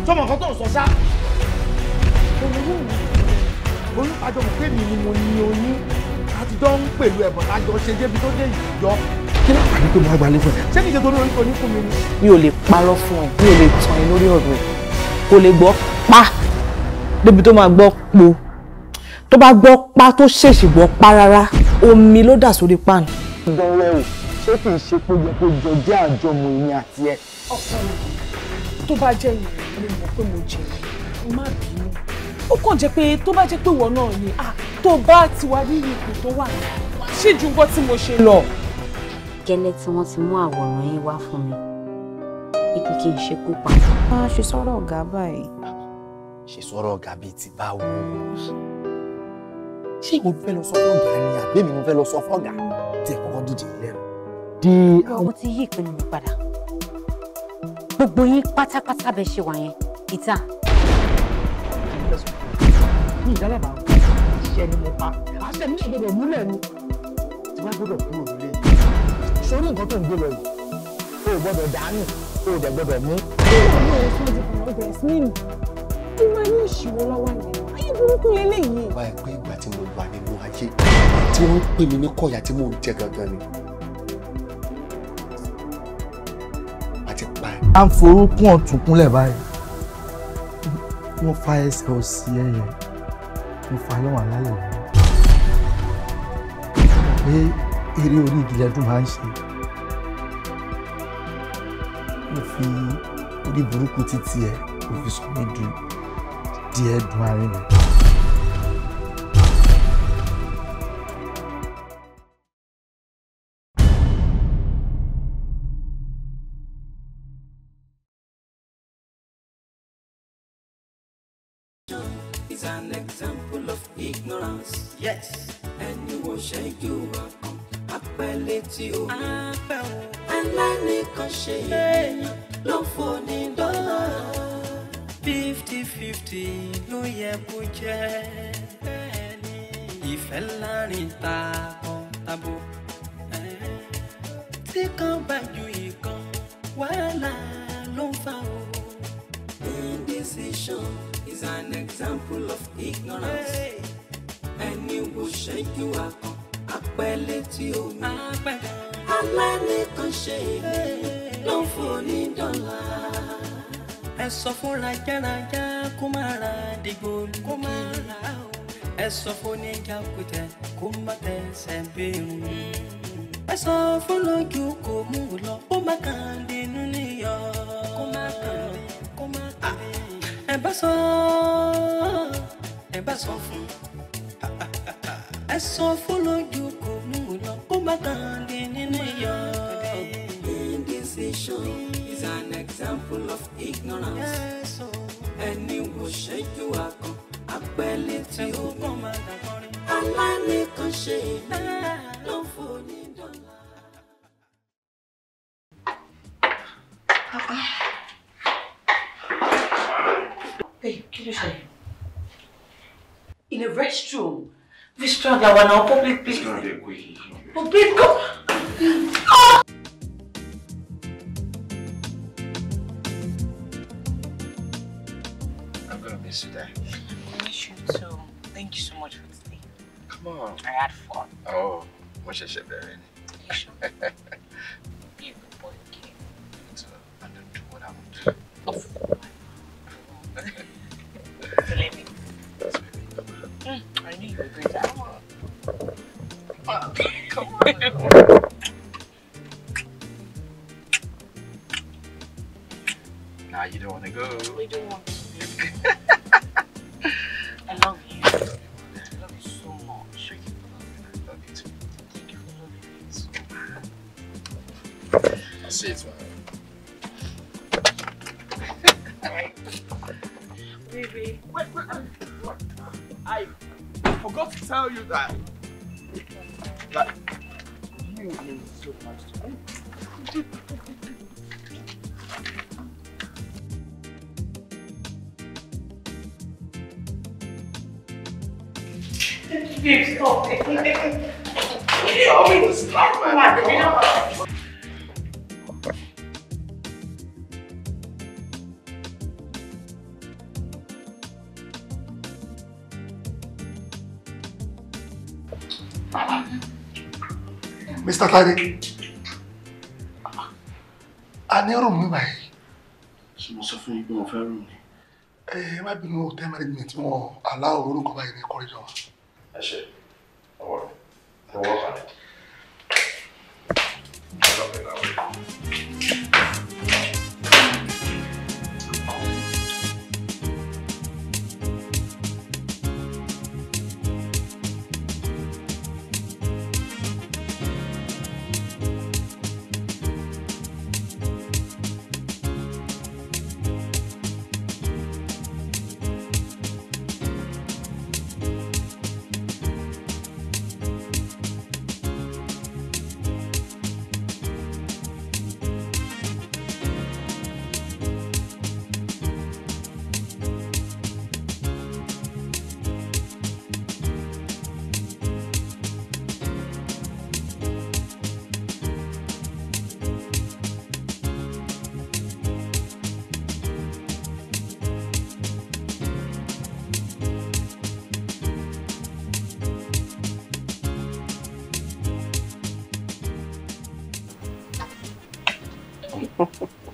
Sọ́mọ kan tó ń sọ ṣá. Oyún àjọ mọ̀ pé mi ni mo ní oyún. Àti jọ ń pẹ̀lú ẹ̀bọ̀n lájọ ṣe débi tó dé ìjọ. Kí ló pàdé tó máa gbalẹ̀ fún ẹ? Ṣé kìí ṣe tó ní orí oní fún mi ni? Mi ò lè parọ́ fún ẹ, mi ò lè tàn ẹ́ lórí ọ̀rọ̀ ẹ̀. Kò lè gbọ́ pa débi tó máa gbọ́ po. Tó bá gbọ́ pa tó ṣèṣì gbọ́ pa rárá, omi ló dà sórí pan. Dọ̀rẹ́ o, ṣé kìí ṣe pé yẹ kó jọ jẹ́ àjọmọ̀ ìyẹn àti ẹ? Ọkọ mi, tó bá jẹ́ ìyẹn, mo mọ̀ pé mo jẹ má bínú. Ó kàn jẹ́ pé tó bá jẹ́ pé ìwọ náà ni, tó bá ti wá ní ipò tó wà, ṣé ju nǹkan tí mo ṣe lọ. Gẹ́lẹ́ tí wọ́n ti mú àwòrán yín wá fún mi, ipe kí n ṣekú pa. Ṣe sọ̀rọ̀ ọ̀gá báyìí. Ṣe sọ̀rọ̀ ọ̀gá bíi ti báwo? Ṣé ìwọ fẹ́ lọ sọ fún ọ̀gá ni àbí èmi mo fẹ́ lọ sọ fún ọ̀gá tí ẹ kọ́kọ́ díje lẹ́nu? Mo ti yí ìpinnu mi padà. Gbogbo yín pátápátá bẹ ṣe wà yẹn, ìta. Ní ìdálẹ́bàá, iṣẹ́ ni mo pa. Àṣẹ mi gbọ́dọ̀ múlẹ̀ ni. Tí wọ́n gbọ́dọ̀ kúrò nílé yìí. Sórí nǹkan tó ń gbé lọ yìí, o ò gbọ́dọ̀ dànù, o ò dẹ̀ gbọ́dọ̀ mú. Ọmọ rẹ̀ tí wọ́n ti fọwọ́ bẹ̀rẹ̀ sí nínú. Ó máa ní ìṣòro lọ́wọ́ ni. Ayé burúkú lélẹ́yìí. Wá ẹ pé ìgbà tí mo wà nínú ayé, tí wọ́n ń pè mí ní kọ̀yà tí mò ń jẹ gangan ni. Àti pa ẹ̀. À ń forúkún ọ̀tún kúnlẹ̀ báyìí. Wọ́n fa ẹsẹ̀ òsì ẹ̀yẹ. Mo fa lọ́wọ́ alálẹ̀ wọn. Pé eré orí ìdílé dùn máa ń ṣe. Mo fi orí burúkú títí ẹ̀, mo fi sọ mí di díẹ̀ dùn àárín rẹ̀. Is an example of ignorance. Yes, and you will shake you up. Apeleti o, aláìníkan ṣe èèyàn ló foni dọ́là. 50-50 ló yẹ kó jẹ́ ẹni. Ìfẹ́ láàrin takọtabo. Tí kan bá ju ìkan, wàhálà ló ń fà o. Indecision is an example of ignorance. And you will shake you up. Apeleti omi, aláìníkan ṣe èmi ló ń foni dọ́là. Ẹ sọ fún rajaraja kó má ra dìgbòlù kó má ra o. Ẹ sọ fún oníjàkútẹ kó má tẹsẹ̀ bẹ́ẹ̀rù. Ẹ sọ fún lójú kò mú lọ kó má kàn dínú níyọ. Kó má kàn dé, kó má kàn dé. Ẹ bá sọ fún. Ẹ sọ fún lójú kò mú lọ kó má kàn dé nínú iyọ̀. Indecision is an example of ignorance. Ẹni wo ṣẹ́jú akàn apẹ̀lẹ́tì omi. Aláìníkan ṣe èmi ló ń foni dọ́là. Hey, kí ló ṣe? In a restroom. Restaurant that one, public place. It's gonna be a quickie. Oh, big go. I'm gonna miss you there. I miss you too. Thank you so much for today. Come on. I had fun. Oh, much as you're there. You sure? Be a good boy, okay? So I don't do what I want to. So let me. I knew you were going to. Come on. Nah, you don't want to go. We don't want to. I love you. I love you so much. I love you too. Thank you for loving me so much. I'll see you tomorrow. Alright. Baby. Wait. I forgot to tell you that you mean so much to me. Babe, stop it. It's always the stop, man. Come on. Mr. Tade. A ní room mi báyìí. Ṣé mo sọ fún yín pé mo fẹ́ room ni? Má bínú hotel management wọn allow orúkọ báyìí ní corridor. Ẹ ṣe. Ọwọ́ rẹ̀. Ẹ wọ́ balẹ̀.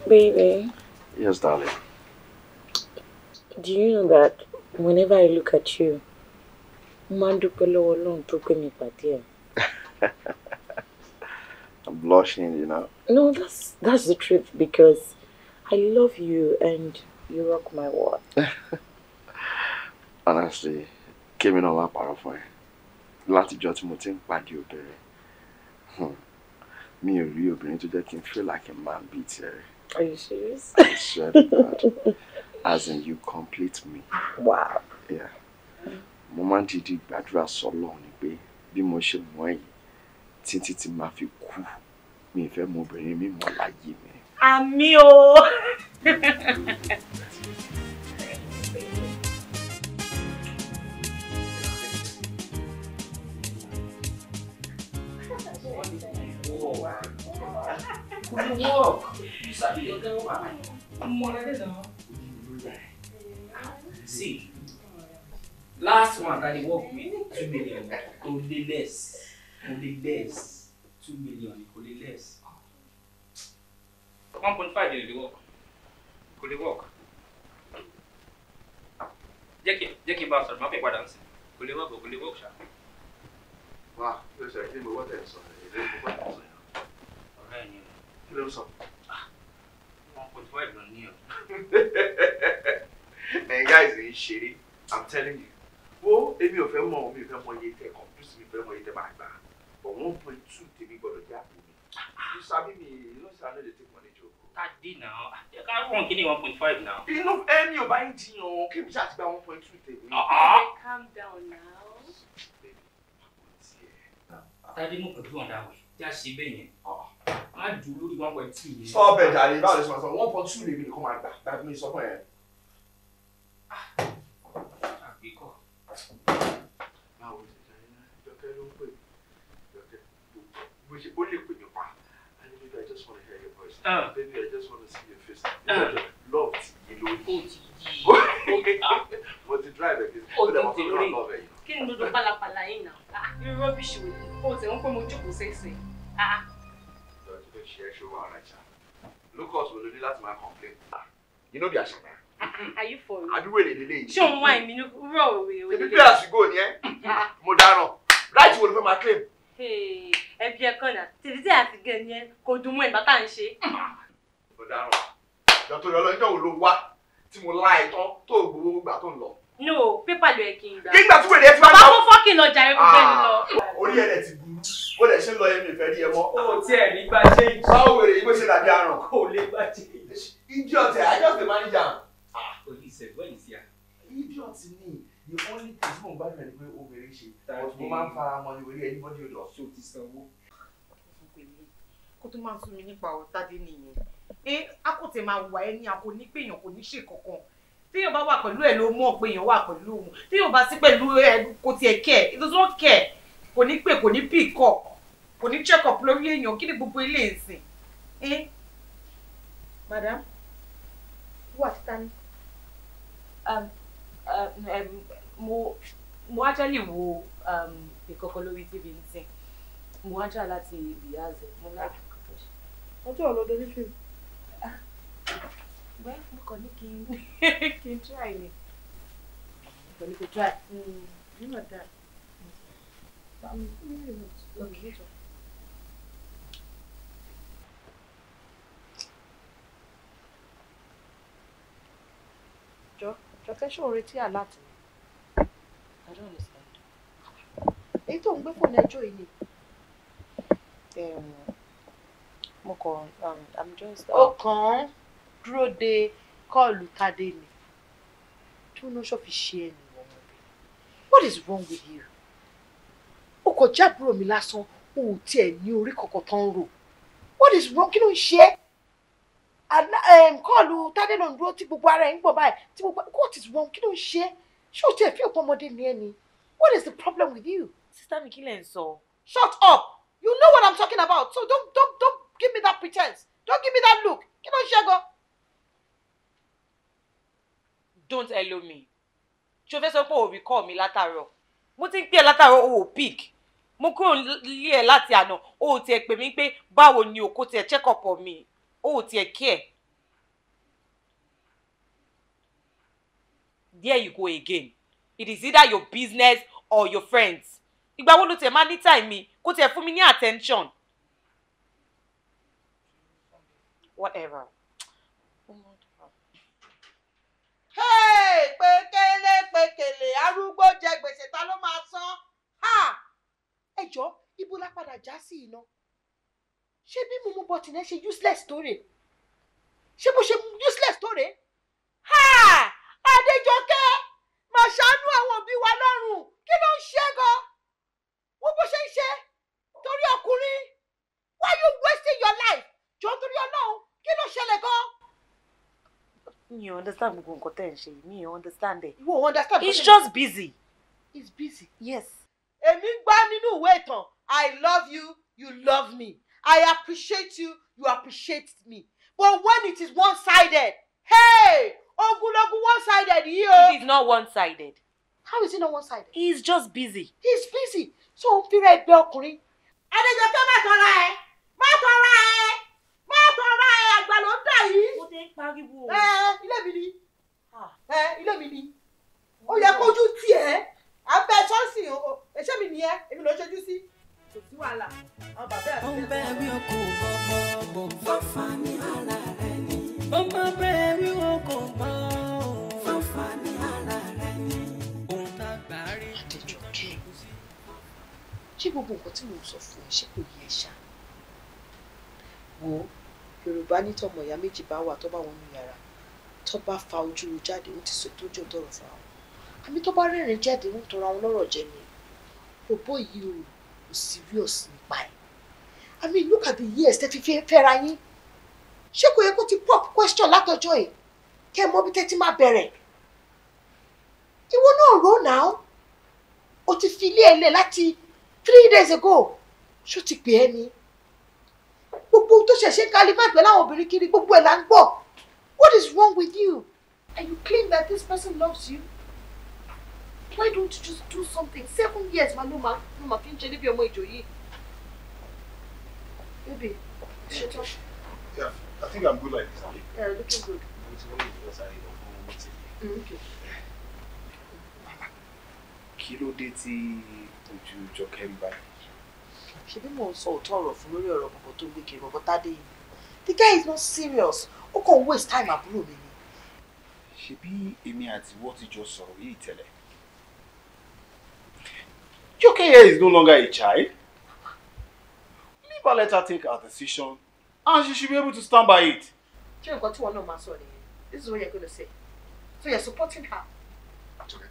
Baby. Yes, darling. Do you know that whenever I look at you, I'm blushing, you know. No, that's the truth because I love you and you rock my world. Honestly, came in on my power for you. Láti jọ́ tí mo ti ń pàdé obìnrin. Me or you obìnrin tó jẹ́ kí n feel like a man beats her. Are you serious? I swear to God. As in, you complete me. Wow. Yeah. Mo máa ń dìde gbàdúrà sọ́lọ́run ni pé bí mo ṣe mọ̀ yìí títí tí màá fi kú mi fẹ́ mọ obìnrin mi mọ̀ láyé mi. Àmì o. See, last one that he worked with 2 million, only less, 2 million, only less. 1.5 did it work? Could it work? Jackie Bastard, my paper dancing. Could it work, sir? Wow, listen, I think what else? Kí ló sọ? 1.5 on new. And guys, it's shitty. I'm telling you. Well, if you feel more, you feel more, you take computers, you feel more, you take back. But 1.2 TV got a gap with me. You sabi me, you know, I know they take money joke. That did now. You can't run getting 1.5 now. You know, any of buying thing, you can't just buy 1.2 TV. Calm down now. Baby, That didn't put you on that way. Just see Benny. I do 1.2. Stop it, Daddy. That is my son. 1.2 living come out back. That means somewhere. Which only when you are. And maybe I just want to hear your voice. Baby, I just want to see your face. Love but the driver is love it. Can you do palapala now? You rubbish with you. Look us, we'll do that to my complaint. You know the action. Are you for real? I do really. Show why me no roll away. The people as you go, yeah? Modano. Right, will be my claim. Hey, if you're gonna, today I again, yeah, go do more than she. Modano. Doctor Yolanda will what? Timo light on, told go back on law. No, paper making. Get back to where they Papa fucking no direct law. Only a what they say lawyer me very more. Oh, tell me, but change. How will you say that they are wrong? Oh, labor change. Idiot, I just the manager. Oh, he said, when is here? Idiot to me. The only thing is more bad than the way over issue. But woman for money will anybody would also to some. Kó tó máa sún mi nípa Tádé nìyẹn. A kò tẹ̀ máa wà ẹni a kò ní pé èèyàn kò ní ṣe kankan. Téèyàn bá wà pẹ̀lú ẹ̀ ló mọ̀ pé èèyàn wà pẹ̀lú òun. Téèyàn bá sí pẹ̀lú ẹ̀ kò tiẹ̀ care. It does not care. Kò ní pè, kò ní pick up. Kò ní check up lórí èèyàn. Kí ni gbogbo ilé ìsìn? Madam, what time? Mo actually wo ìkọ̀kọ̀ lórí TV nsìn. Mo wá jà láti ìyáàzẹ̀. Mo láti ọjọ́ ọlọ́dẹ ní fíìmù. Well, mo kàn ní kí n try ni. Kàn ní kí n try. You know that. Okay. Jọkẹ́ ṣó ń retí àláàtì. I don't understand. Èyí tó ń gbé fóònù ẹjọ́ yìí ni. Mo kàn I'm just. Ó kàn án dúró de kọ́ọ̀lù Tádé ni. Tí wọ́n ṣọ́ fi ṣe ẹni ọmọbìnrin. What is wrong with you? O kò jábúrò mi lásán, o ò tiẹ̀ ní orí kankan tó ń rò. What is wrong? Kí ló ń ṣe é? Kọ́ọ̀lù Tádé ló ń dúró tí gbogbo ara ẹ̀ ń gbọ̀ báyìí. What is wrong? Kí ló ń ṣe é? Ṣé o tiẹ̀ fi ọ̀pọ̀ ọmọdé ní ẹni? What is the problem with you? Sister mi kí lẹ̀ ń sọ? Shut up! You know what I'm talking about. So don't give me that pretense. Don't give me that look. Kí ló ń ṣe gan? Don't hello me. Ṣé o fẹ́ sọ pé o recall mi látàárọ̀? Mo ti ń pè ẹ́ látàárọ̀ o ò pick. Mo kúrò lé ẹ láti àná. O ò tiẹ̀ pè mí pé báwo ni o kò tiẹ̀ check up on me. O ò tiẹ̀ care. There you go again. It is either your business or your friends. Ìgbà wo ló tiẹ̀ máa ní time mi kó tiẹ̀ fún mi ní attention. Whatever. Hey, pékélé, arúgbó jẹ gbèsè ta ló máa san? Ha! Ẹ jọ̀ọ́, ibo la padà já sí iná? Ṣé bí mo mú bọ́tì náà ṣe useless tó rè? Ṣé bó ṣe useless tó rè? Ha! Adéjọkẹ́, máa ṣàánú àwọn òbí wa lọ́rùn. Kí ló ń ṣe gan? Wọ́n bó ṣe ń ṣe torí ọkùnrin. Why you wasting your life? Jọ̀ọ́ torí Ọlọ́run, kí ló ṣẹlẹ̀ gan? Mi ò understand gbogbo nǹkan tẹ́ ń ṣe. Mi ò understand it. You won't understand. He's just busy. He's busy. Yes. Èmi gbà nínú ìwé ìtàn. I love you, you love me. I appreciate you, you appreciate me. But when it is one-sided, hey, ogunlogun one-sided yìí o. It is not one-sided. How is it not one-sided? He's just busy. He's busy. So ó ń fi rẹ̀ ẹgbẹ́ ọkùnrin. Adéjọkẹ́ má tọ́ra ẹ̀. Má tọ́ra ẹ̀. Má tọ́ra ẹ̀. Àgbà ló ń dà yìí. Mo ti ń pariwo. Ilé mi ni. Ilé mi ni. Ó yẹ kójú tiẹ̀. Abẹ́ ṣọ́ọ̀ṣì ẹ̀ṣẹ́ mi nìyẹn. Èmi ló ṣojú sí. Kò sí wàhálà. Àwọn bàbá ẹ̀ ó ń bẹ́ wí okò bọ̀bọ̀ fọ́fà ní ara rẹ̀ ni. ó máa bẹ́ wí okò bọ̀ fọ́fà ní ara rẹ̀ ni. ohun tá a gbà rí. Adéjọkẹ́, ṣé gbogbo nǹkan tí mo sọ fún ẹ ṣé kò yẹ ṣá? Wo Yorùbá ní tọmọ ìyá méjì bá wà tó bá wọn nù yàrá tó bá fa ojú ro jáde ó ti sọ ìtọ́jú ọ̀dọ́rọ̀ fún àwọn. Àmì tó bá rẹ́rìn jáde ń tọrọ àwọn lọ́rọ̀ jẹ ni. Òbó yìí ò serious nípa ẹ̀. I mean, look at the years tẹ́ fi fẹ́ra yín. Ṣé kò yẹ kó ti pop question látọjọ́ ẹ̀? Kẹ́ ẹ mọ̀ bí tẹ́ ti máa bẹ̀rẹ̀. Ìwọ náà rò náà. O ti fi ilé ẹ lẹ̀ láti 3 days ago. Ṣó ti pè é ni? Gbogbo tó ṣẹ̀ṣẹ̀ ń kálífà pẹ̀lú àwọn obìnrin kiri gbogbo ẹ̀ là ń gbọ́. What is wrong with you? And you claim that this person loves you? Why don't you just do something? 7 years, Maluma. Maluma, kí n ṣe níbi ọmọ ìjọ yìí. Baby, shut up. Yeah, I think I'm good like this. Yeah, looking good. Okay. Kí ló dé tí ojú Jọkẹ́ ń bá? Ṣebí mo sọ òótọ́ ọ̀rọ̀ fún lórí ọ̀rọ̀ bọ̀bọ̀ tó gbé kiri bọ̀bọ̀ Tádé yìí. The guy is not serious. Ó kàn waste time àbúrò mi ni. Ṣebí èmi àti wọ́n ti jọ sọ̀rọ̀ yìí tẹ́lẹ̀. Jọkẹ́ here is no longer a child. Leave her, let her take her decision and she should be able to stand by it. Ṣé nǹkan tí wọn náà máa sọ nìyẹn? This is what you're going to say. So you're supporting her. Jọkẹ́,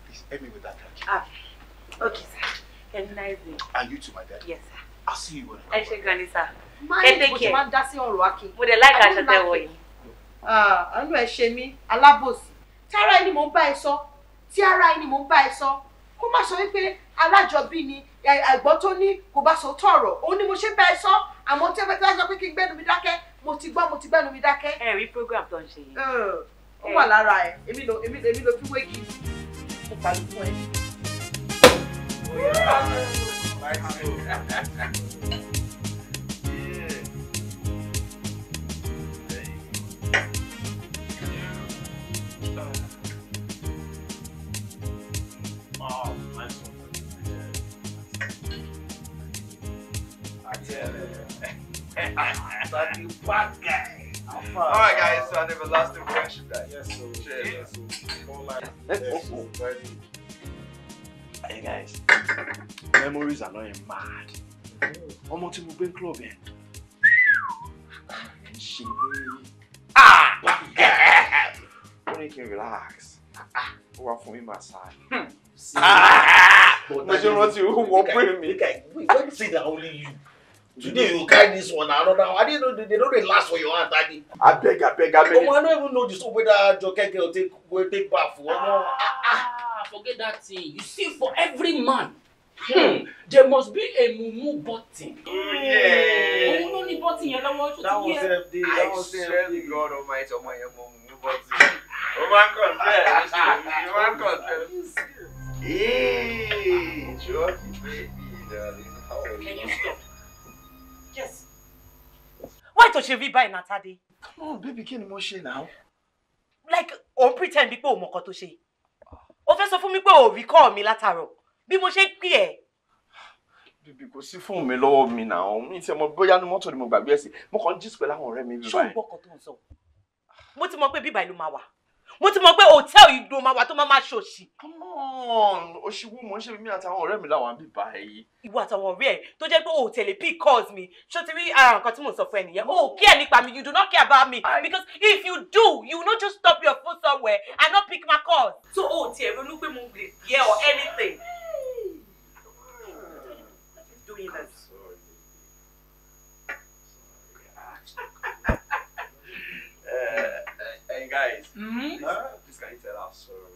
please help me with that. Okay, sir. Have a nice day. And you too, my dad. Yes, sir. I'll see you when I Ẹ ṣé gan ni, sir. Máyì bó ti máa ń dá sí ọ̀rọ̀ Akin. Mo dẹ̀ like aṣọ tẹ́ wọ̀ yìí. Àánú ẹ ṣe mí, alábòsí. Tí ara ẹni mò ń bá ẹ sọ, tí ara ẹni mò ń bá ẹ sọ, kó má sọ wípé alájọbí ni ẹ̀gbọ́n tó ní kò bá sọ tọ̀rọ̀. Òun ni mo ṣe bá ẹ sọ, àmọ́ tí ẹ fẹ́ sọ pé kí n gbẹ́nu mi dákẹ́, mo ti gbẹ́nu mi dákẹ́. Ẹ rí program tó ń ṣe yìí. Ó wà lára ẹ̀, èmi ló fi wégi. Mo pàlù fún ẹ. Bad guy. Alright guys, so an everlasting friendship guys. Yes, so cheers. Hey guys, memories are not mad. Ọmọ tí mo gbé club yẹn. Ṣé bad guy. Ó ní kí n relax. Ó wá fún mi massage. Mo ṣe rántí wọ́n pray me. Wait, why you say that only you? Today you carry this one, another one. I didn't know they don't last for your hand, Daddy. I beg. Oh, I don't even know the soap whether Joke girl take bath for Forget that thing. You see, for every man, there must be a mumu button. Yeah. Only button you know what that was FD. That was swear to God Almighty, my mumu button. Oh man, Hey, Jockey baby, darling, how are you? Can you stop? Yes. Why don't you be by Natade? Come on, baby, kí ni mo ṣe now? Like, on pretend bí pé o mọ nǹkan tó ṣe. O fẹ́ sọ fún mi pé o recall mi látàárọ̀. Bí mo ṣe pè ẹ́. Baby, kò sí fún mi lọ́wọ́ mi now. Mi ṣe mo bóyá ní mọ́tò ni mo gbàgbé sí. Mo kàn gist pẹ̀lú àwọn ọ̀rẹ́ mi bí báyìí. Ṣé o gbọ́ nǹkan tó ń sọ? Mo ti mọ̀ pé bíbá ìlú máa wà. Mo ti mọ̀ pé hotel yìí ló máa wà tó máa ṣòṣì. Come on, òṣìwò mo ń ṣe mi àtàwọn ọ̀rẹ́ mi láwọn bí báyìí. Ìwọ àtàwọn ọ̀rẹ́ ẹ̀ tó jẹ́ pé o tẹ̀lé pick calls mi. Ṣó ti rí ara nǹkan tí mo sọ fún ẹ nìyẹn. O care nípa mi, you do not care about me. Because if you do, you will not just stop your phone somewhere and not pick my calls. So o tiẹ̀ ronú pé mo lè yẹ or anything. Doing this. Hey guys, please can you tell us sorry?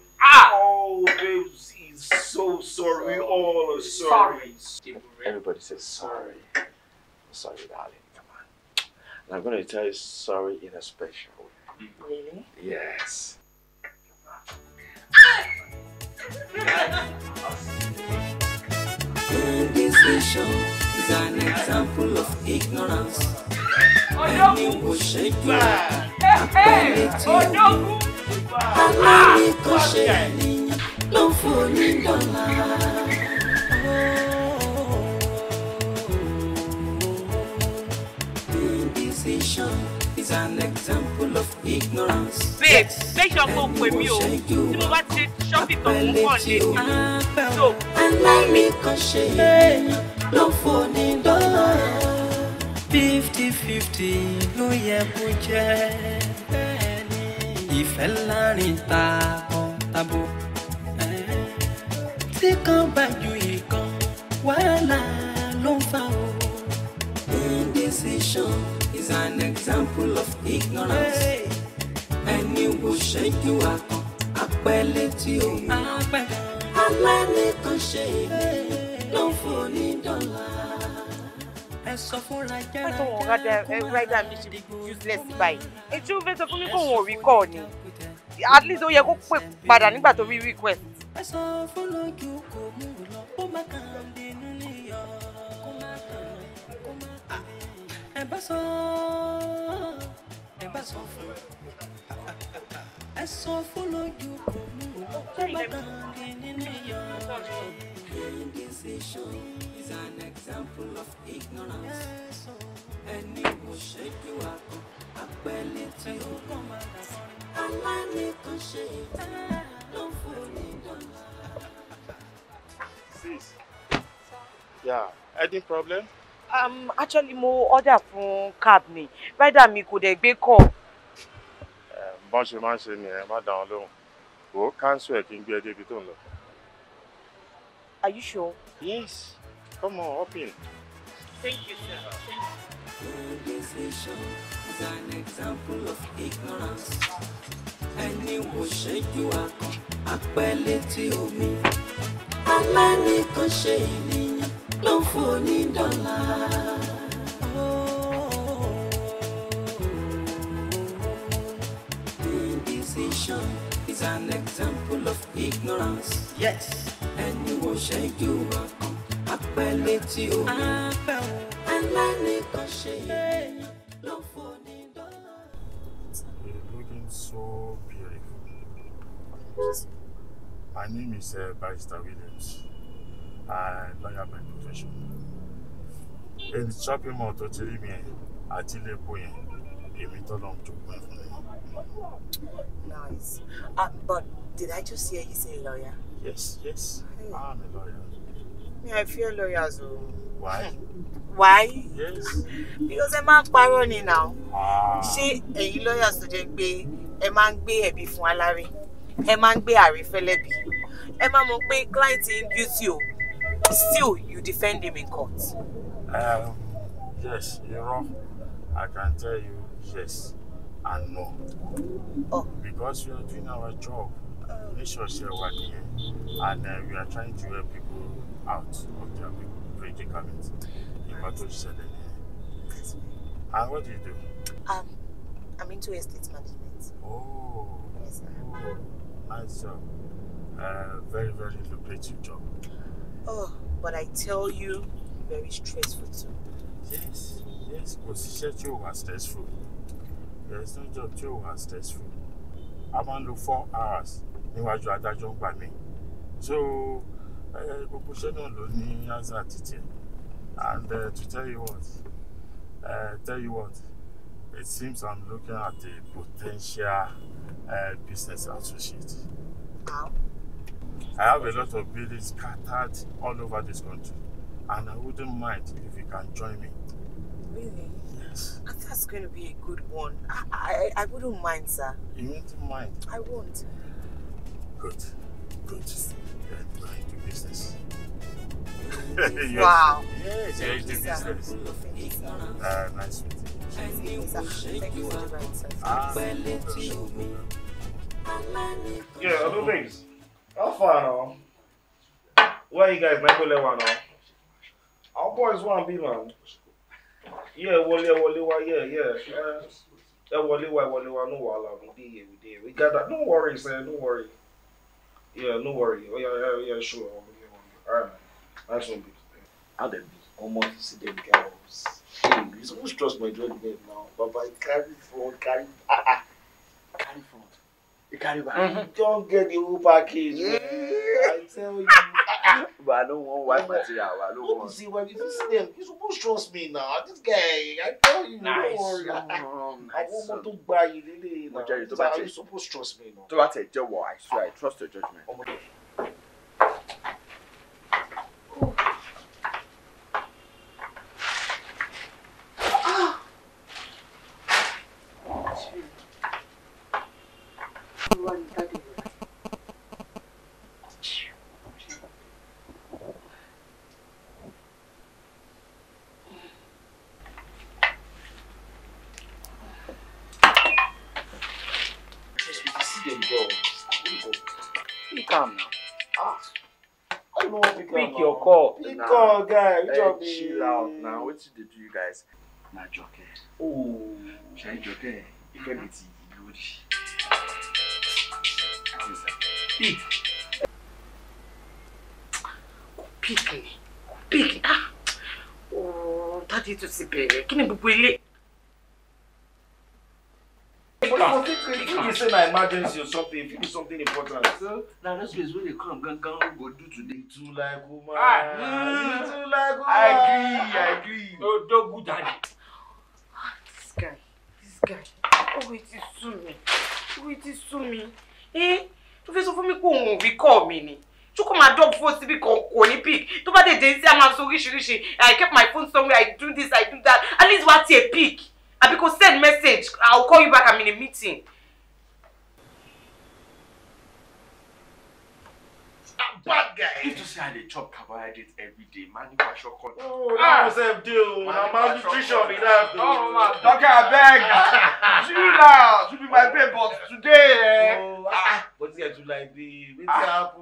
Oh, babes, he's so sorry. All are sorry. Everybody says sorry. Sorry, darling. Come on. And I'm going to tell you sorry in a special way. Really? Yes. Indecision is an example of ignorance. And it will shake you ability. Allow me to share no falling down. Indecision is an example of ignorance. Babe, make sure go with me. You know what? Shopping on one. So, allow me to share no falling down. 50-50 ló yẹ kó jẹ́ ìfẹ́ láàrin takọtabo tí kan bá ju ìkan wàhálà ló ń fà o. Indecision is an example of ignorance. Ẹni wo ṣẹ́jú akàn apẹ́lẹ́ tí o mọ̀ alánìkan ṣe ló ń fò ní dọ́là. I don't want to write that mission useless by. It's you better for me go record ni. At least ó yẹ kó pè padà nígbà tó rí request. Indecision is an example of ignorance. And it will shake you up. Ability to come out. Alánìkan ṣe ló ń fòní dọ́là. Sis. Yeah, any problem? Actually mo order fún cab ni. Rider mi kò dẹ̀ gbé call. Bọ́n ṣe máa ń ṣe nìyẹn, má dá wọn lóhùn. Wò ó cancel ẹ̀ kí n gbé ẹ débi tó ń lọ. Are you sure? Yes. Come on, hop in. Thank you, sir. Indecision is an example of ignorance. Ẹni wo ṣẹ́jú akàn apẹ́lẹ́ tí omi. Alánìkan ṣe ènìyàn ló ń fòní dọ́là. Indecision is an example of ignorance. Yes. Ẹni wo ṣẹ́jú akàn apẹ́lẹ́ tí ó fẹ́ o aláìníkan ṣe ló fò ní dọ́là. You're looking so beautiful. My name is Barrister Williams. I'm a lawyer by profession. In the shopping mall, totally me, Atile Boyen, Emi Tolong Chukwen. Nice. But did I just hear you say lawyer? Yes, yes. Hey. I'm a lawyer. Yeah, I fear lawyers. Why? Why? Yes. Because I'm not parony now. She a lawyers to just be a man be a beef one larry. A man be a refelebi. A man will pay client in you. Still, you defend him in court. Yes, you're wrong. I can tell you yes and no. Oh. Because we are doing our job. Make sure you're working and we are trying to help people out of their predicament. And what do you do? I'm into estate management. Oh. Yes, sir. Oh, nice job. Very, very lucrative job. Oh, but I tell you, very stressful too. Yes, yes. Position you was stressful. There's no job you was stressful. I'm on 4 hours. Níwájú adájọ́ ń gbà mí. So, gbogbo iṣẹ́ náà ló ní answer títí. And to tell you what, it seems I'm looking at a potential business associate. How? I have a lot of buildings scattered all over this country, and I wouldn't mind if you can join me. Really? Yes. That's going to be a good one. I wouldn't mind, sir. You wouldn't mind? I won't. Good. Good. Then go into business. Wow. Yes, you're into business. Nice meeting you. Thank you for the right, sir. Yeah, other things. How far now? Where you guys make level now? Our boys want to be man. Yeah, no wala. We got that. No worry, sir. No worry. Yeah, no worry. Oh, yeah, sure. Alright. Nice one, how them be? Almost see them girls. Hey, you supposed to trust my judgment now. But I carry front. You carry back. Don't get the whole package. Yeah. I tell you. But I don't want white material. I don't want. See, when you see them, you supposed to trust me now. This guy, I tell you, nice. Don't worry. I want to buy you. You supposed to trust me now. So I tell you, I swear, I trust your judgment. Pick your call. Pick call, guy. Chill out now. What did they do, you guys? Nah, Joker. Oh, Shai Joker. If everything good. Pick. Ah. Oh, daddy to see baby. Kini gbogbo ile. If you say an emergency or something, if it is something important. So, now that's where they come, go do today. Too like woman. I agree. No, don't good daddy. This guy. Oh, it is so me. Eh? To face for me ko won we call me ni. To come and drop phone síbí kan kò ní pick. To bá dey say am so oríṣiríṣi. I kept my phone somewhere. I do this, I do that. At least what a pick. I because send message. I'll call you back. I'm in a meeting. Bad guy. You just say I dey chop carbohydrate every day. Man, you are shocked. Oh, that was a deal. Now malnutrition in that. Oh, man. Doctor, I beg. Chill out. You be my babe, but today. What's here to like be? What's happen?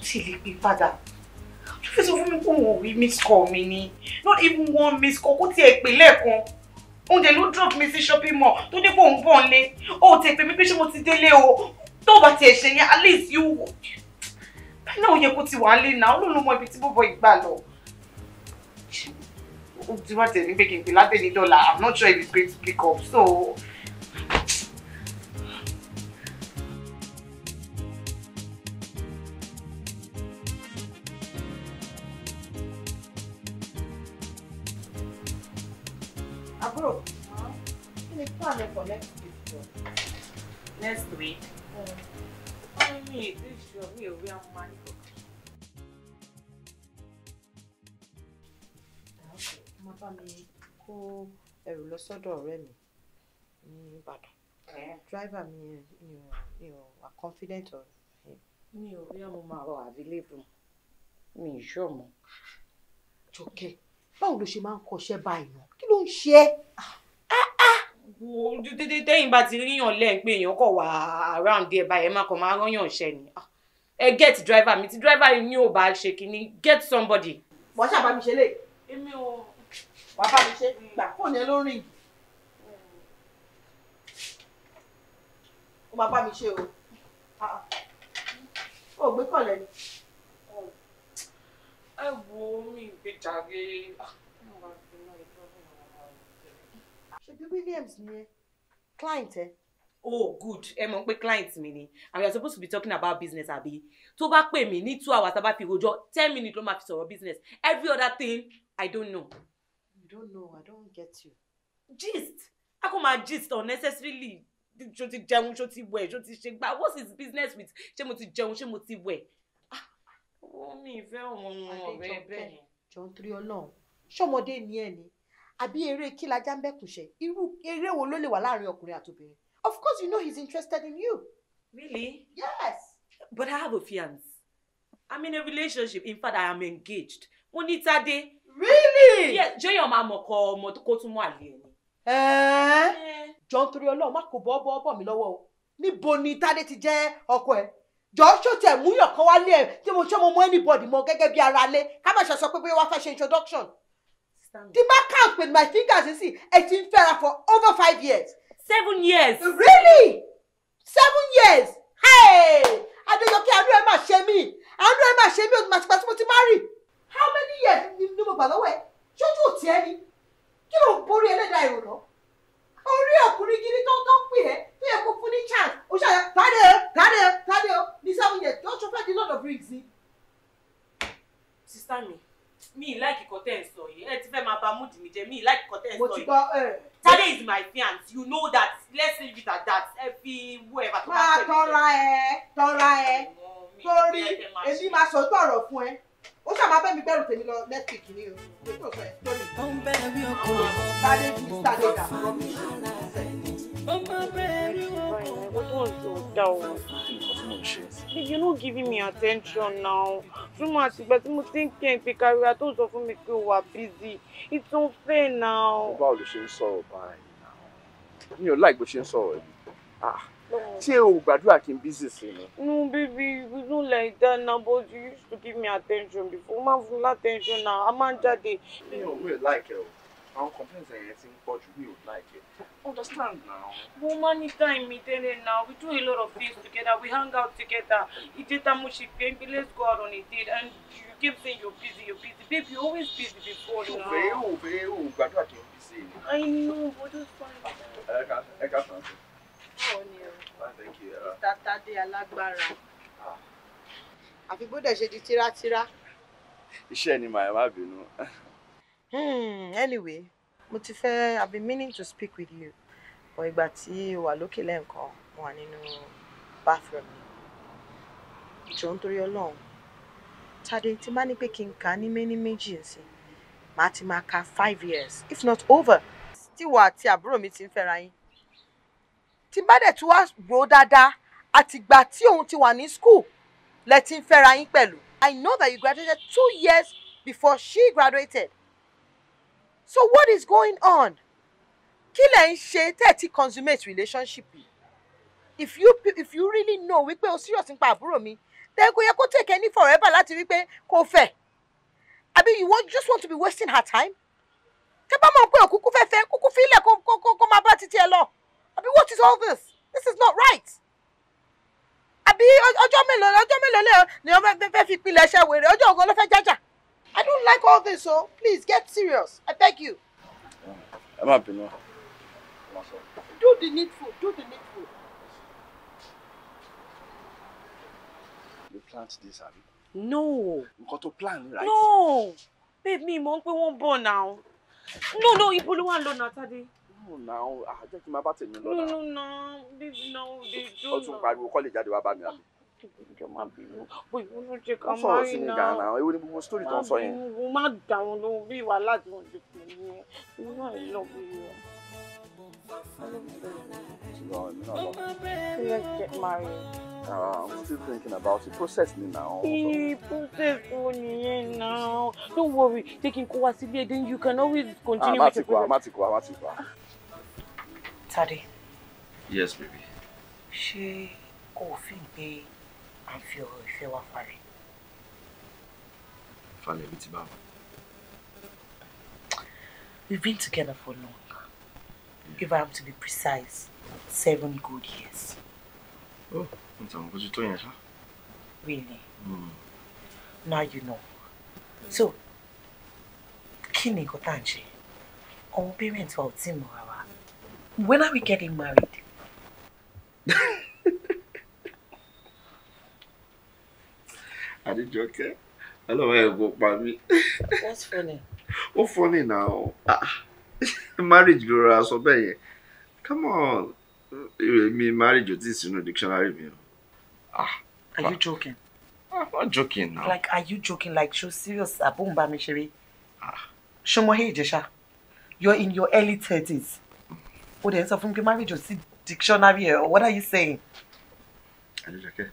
tí lè pè padà. Ṣé fẹ́ sọ fún mi pé òun ò rí miss call mi ni? Not even one miss call, kó tiẹ̀ pè lẹ́ẹ̀kan. Oúnjẹ ló drop mi sí shopping mall tó dé pé òun bọ̀ nílé. Ó ti pè mí pé ṣé mo ti délé o. Tó bá tiẹ̀ ṣe yẹn, at least you. Báyìí náà ó yẹ kó ti wà nílé náà, ó ló mọ ibi tí bọ́bọ́ ìgbà lọ. Ó ti wá tẹ̀lé pé kí n pè látẹ̀lé dọ́là. I'm not sure if it's going to pick up, so. Bro, can you plan it for next week? Next week? I mean, this show me a real money. Okay, mo bá mi kó ẹrù lọ sọ́dọ̀ ọ̀rẹ́ mi ní Ìbàdàn. Driver mi ni o confident of him. Mi ò rí ọmọ máa wà available. Mi sure mo. Jọkẹ́, báwo ló ṣe máa ń kọ́ṣẹ́ báyìí náà? Kí ló ń ṣe ẹ́? Wo tẹ́yìn bá ti ríyàn lẹ́yìn pé èèyàn kọ̀ wá around there báyìí ẹ má kàn máa rányàn ṣẹ́ ni. Ẹ get driver mi tí driver yìí ní ò bá ṣe kínní get somebody. Wọ́n ṣàbá mi ṣe lè. Èmi ò. Wàá bá mi ṣe gbà fóònù ẹ ló rìn. Ó máa bá mi ṣe o. Ó gbé kọ̀lẹ́ ni. Ẹ wo mi ìgbéjàre. Ṣebí Williams ni ẹ client ẹ. Oh good, ẹ mọ̀ pé client mi ni and we are supposed to be talking about business abi. Tó bá pè mí ní 2 hours tá bá fi rojọ́ 10 minutes ló máa fi sọ̀rọ̀ business. Every other thing I don't know. You don't know, I don't get you. Gist. I kò máa gist unnecessarily. Ṣó ti jẹun, ṣó ti wẹ̀, ṣó ti ṣe gbá. What's his business with? Ṣé mo ti jẹun, ṣé mo ti wẹ̀? Mi ìfẹ́ ọmọ ọ̀rẹ́ bẹ́ẹ̀. Jọ̀ọ́ nítorí Ọlọ́run. Ṣọmọdé ni ẹ ni. Àbí eré kí lajá ń bẹ́kùn ṣe? Irú eré wo ló lè wà láàrin ọkùnrin àti obìnrin? Of course you know he's interested in you. Really? Yes. But I have a fiance. I'm in a relationship. In fact, I am engaged. Mo ní Tádé. Really? Yes. Jẹ́yàn máa mọ̀ kọ́ ọmọ tó kó tún mọ́ àlè ẹni. Jọ̀ọ́ nítorí Ọlọ́run má kó bọ́ mi lọ́wọ́ o. Níbo ni Tádé ti jẹ́ ọkọ ẹ̀? Jọ̀ọ́ ṣó tẹ̀ múyàn kan wálé ẹ̀ tí mo mọ anybody mọ gẹ́gẹ́ bí ara lé. Ká má ṣe sọ pé bóyá wá fẹ́ ṣe introduction. The man count with my fingers, you see, 18 fera for over 5 years. 7 years. Really? 7 years. Hey! Adéyọkẹ́, àánú ẹ máa ṣe mí. Àánú ẹ máa ṣe mí o ti mo ti marry. How many years ni mo gbà lọ́wọ́ ẹ? Ṣojú ò tiẹ̀ ni. Kí ló ń borí ẹlẹ́dàá èrò náà? Orí ọkùnrin gidi tó ń pè ẹ́ tó yẹ kó fún ní chance. Ó ṣàyẹ Tádé o ní 7 years. Don't you find a lot of rings ni? Sister mi like ìkọ́tẹ́ ń sọ yìí. Ẹ ti fẹ́ máa bà mood mi jẹ́. Mi like ìkọ́tẹ́ ń sọ yìí. Tádé is my fiance. You know that. Let's leave it at that. Ẹ fi whoever tó bá fẹ́ mi. Tọ́ra ẹ. Torí èmi máa sọ tọ̀rọ̀ fún ẹ. Ó ṣàmà bẹ́ mi bẹ̀rù tèmi lọ next week ni o. Ó ń bẹ̀rẹ̀ bí ọkọ̀. Tádé ti Tádé dà. You're not giving me attention now. Too much, but I'm thinking the career tó sọ fún mi pé o wà busy. It's unfair now. Báwo ló ṣe ń sọ̀rọ̀ báyìí now? Mi ò like bó ṣe ń sọ̀rọ̀ yìí. Ṣé o gbàdúrà kí n busy sí ni? No baby, we don't like that now, but you used to give me attention before. Má fún attention now. A máa ń jáde. Mi ò like ẹ o. Àwọn complaints ẹ̀yẹ ti ń pọ̀ jù. Mi ò like ẹ. Understand now. Mo many time me tẹ́lẹ̀ now. We do a lot of things together. We hang out together. Ìjẹta mo ṣe pé let's go out on a date and you keep saying you're busy. Babe, you're always busy before now. Gbàdúrà kí n busy. I know, but it's fine. Ẹ ká sàn. Báwo ni o? Thank you. Tádé alágbára. Àfi bódẹ̀ ṣe di tírátíra. Iṣẹ́ ni màá má bínú. Anyway. I've been meaning to speak with you. But ìgbà tí o wà lókè lẹ́ǹkan, mo wà nínú bathroom mi. Jọ̀ọ́ nítorí Ọlọ́run. Tádé tí má ní pé kí n kà ní méjì nsìn. Màá ti máa ka 5 years, if not over. Tí wà àti àbúrò mi ti ń fẹ́ra yín. Tí bá dẹ̀ tún wá rò dáadáa, àtìgbà tí òun ti wà ní school, lẹ ti ń fẹ́ra yín pẹ̀lú. I know that you graduated 2 years before she graduated. So what is going on? Kí lẹ̀ ń ṣe tẹ́ ti consummate relationship yìí? If you really know wípé o serious nípa àbúrò mi, then kò yẹ kó take any forever láti rí pé kò fẹ́. Àbí you just want to be wasting her time? Tẹ́ bá mọ̀ pé òkúkú fẹ́ kúkú fi ilẹ̀ kó máa bá títí ẹ lọ. Àbí what is all this? This is not right. Àbí ọjọ́ mélòó ni wọ́n fẹ́ fi pilẹ̀ ṣe wèrè, ọjọ́ ògo ló fẹ́ jájà. I don't like all this, so please get serious. I beg you. I'm happy now. Do the needful. Do the needful. You plant this, Abby? No. You got to plan, right? No. Babe, me mọ̀ pé wọ́n bọ̀ now. No, ibo ló wà lọ now, Tade. No, now. Jẹ́ kí n máa bá tèmi lọ. No. Babe, no, they do. Ó tún pariwo kọ́lé jáde wá bá mi, Abby. Boy, you no check am marry now. Ewo ni gbogbo story tó ń sọ yẹn. Mo má dáhùn lóhùn bí wàhálà tí wọ́n ti pè mí. You know I love you. Let's get married. I'm still thinking about the process now. Process only now. Don't worry. Taking Kowasi, then you can always continue with the process. Tade. Yes, baby. Ṣé o fi pé à ń fi ọ̀rọ̀ ìfẹ́ wa falẹ̀? Falẹ̀ bí ti báwo? We've been together for long. If I am to be precise, 7 good years. Oh, nǹkan kò tó yẹn ṣá. Really? Now you know. So, kí ni nǹkan tá à ń ṣe? Àwọn parents wa ò tí mọ̀ wa. When are we getting married? Adéjọkẹ́, ọlọ́wọ́ ẹ̀ kò pa mí. What's funny? What's funny now? Marriage ló ra sọ bẹ́ẹ̀ yẹn. Come on. Me marriage ò tí sínú dictionary mi. Are you joking? I'm not joking now. Like, are you joking? Like, so serious? Abumba mi ṣeré. Shomohe Ijesha, you're in your early 30s. Oh, there's a funky marriage or see dictionary or what are you saying? Adéjọkẹ́,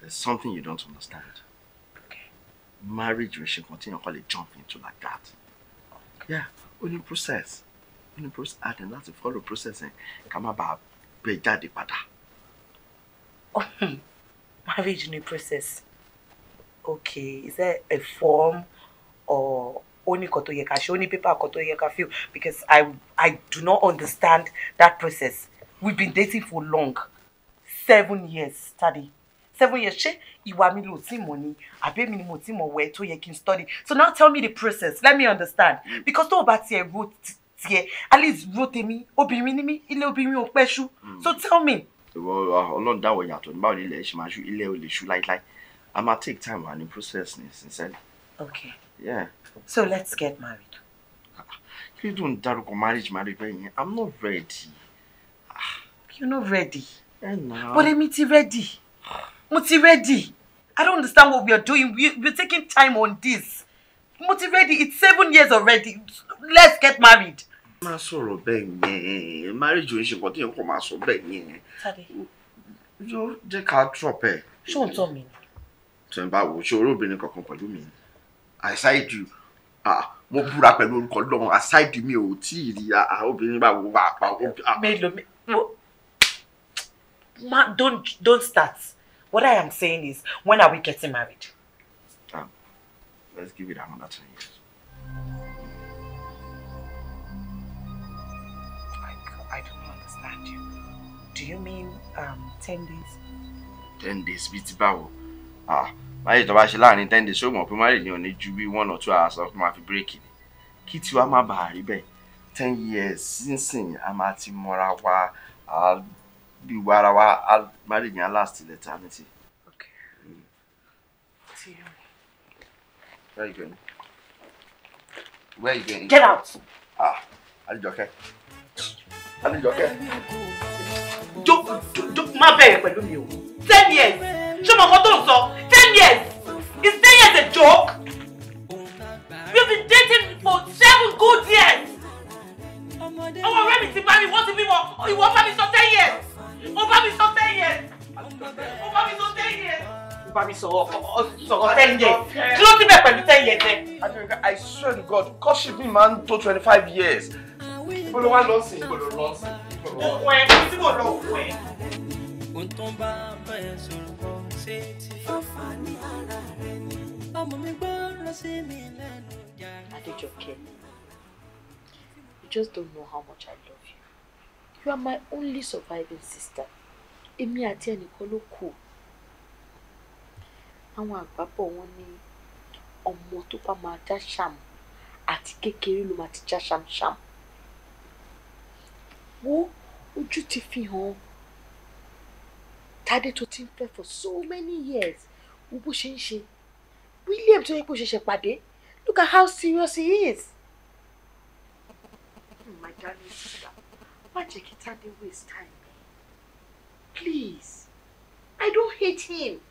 there's something you don't understand. Okay. Marriage we should continue to jump into like that. Okay. Yeah, only process. Only process and that's to follow processing. Come about be jáde padà. Marriage new process. Okay, is there a form or only koto yeka, only paper koto yeka feel? Because I do not understand that process. We've been dating for long. 7 years, study. 7 years. She, iwa mi lo ti money. Abe mi ni mo ti mo we to ye kin study. So now tell me the process. Let me understand. Because to ba ti wrote ti at least wrote me. Obìnrin ni mi, ilé obìnrin ò pẹ́ ṣú. So tell me. Well, Ọlọ́run dá wa yàtọ̀ ní báwo ni ilé ṣe máa ṣú, ilé ò lè ṣú láíláí. I might take time and the process sincerely. Okay. Yeah. So let's get married. You don't dárúkọ marriage bẹ́ẹ̀. I'm not ready. You're not ready. No. But I'm ready. I'm ready. I don't understand what we are doing. We're taking time on this. I'm ready. It's 7 years already. Let's get married. Má sọ̀rọ̀ bẹ́ẹ̀ yẹn. Marriage ò ń ṣe nǹkan tí yẹn kò máa sọ bẹ́ẹ̀ yẹn. Tade. Yóò jẹ́ ká drop ẹ̀. Ṣé o ń tọ́ mi? Ṣé n bá wo ṣé orí obìnrin kankan pẹ̀lú mi? Aside you, mo búra pẹ̀lú orúkọ Ọlọ́run, aside mi ò tí ì rí obìnrin bá wo bá pa. Don't start. What I am saying is, when are we getting married? Let's give it another 10 years. I don't understand you. Do you mean 10 days? 10 days, bí ti báwo? Marriage tó bá ṣe láàrin 10 days, ṣó mọ̀ pé marriage ni ò ní ju bí 1 or 2 hours lọ máa fi break ni. Kí tiwa má bàa rí bẹ́ẹ̀. 10 years sínsìn a máa ti mọ́ra wa, bí wàrà wa, marriage yẹn last till eternity. Okay. See you. Where are you going? Where are you going? Get out! Adéjọkẹ́. Adéjọkẹ́. Má bẹ̀rẹ̀ pẹ̀lú mi o. 10 years. Ṣé mo kọ́ tó ń sọ? 10 years. Is 10 years a joke? We've been dating for 7 good years. Ọmọ ọ̀rẹ́ mi ti bá mi, wọ́n ti bímọ. Ìwọ bá mi sọ 10 years. Ó bá mi sọ 10 years. Ó bá mi sọ 10 years. Ó bá mi sọ̀rọ̀ 10 years. Kí ló ti bẹ̀ pẹ̀lú 10 years ẹ? I swear to God, courtship mi máa ń tó 25 years. Ibo ló wá lọ sí? Ibo ló lọ sí? Òkú ẹ̀ kí tí mo lọ òkú ẹ̀. fetí fáfani ara rẹ ni. Ọmọ mi gbọ́rọ̀ sí mi lẹ́nu yàrá. Adejoke, you just don't know how much I love you. You are my only surviving sister. Èmi àti ẹnìkan ló kù. Àwọn àgbàbọ̀ wọn ní ọmọ tó bá máa dá ṣàmù àti kékeré ló máa ti já ṣàmṣàm. Wo ojú ti fi hàn. Tádé tó ti ń fẹ́ for so many years. Wo bó ṣe ń ṣe. William tó yẹ kó ṣẹ̀ṣẹ̀ pàdé. Look at how serious he is. My darling sister, má jẹ́ kí Tádé waste time. Please, I don't hate him.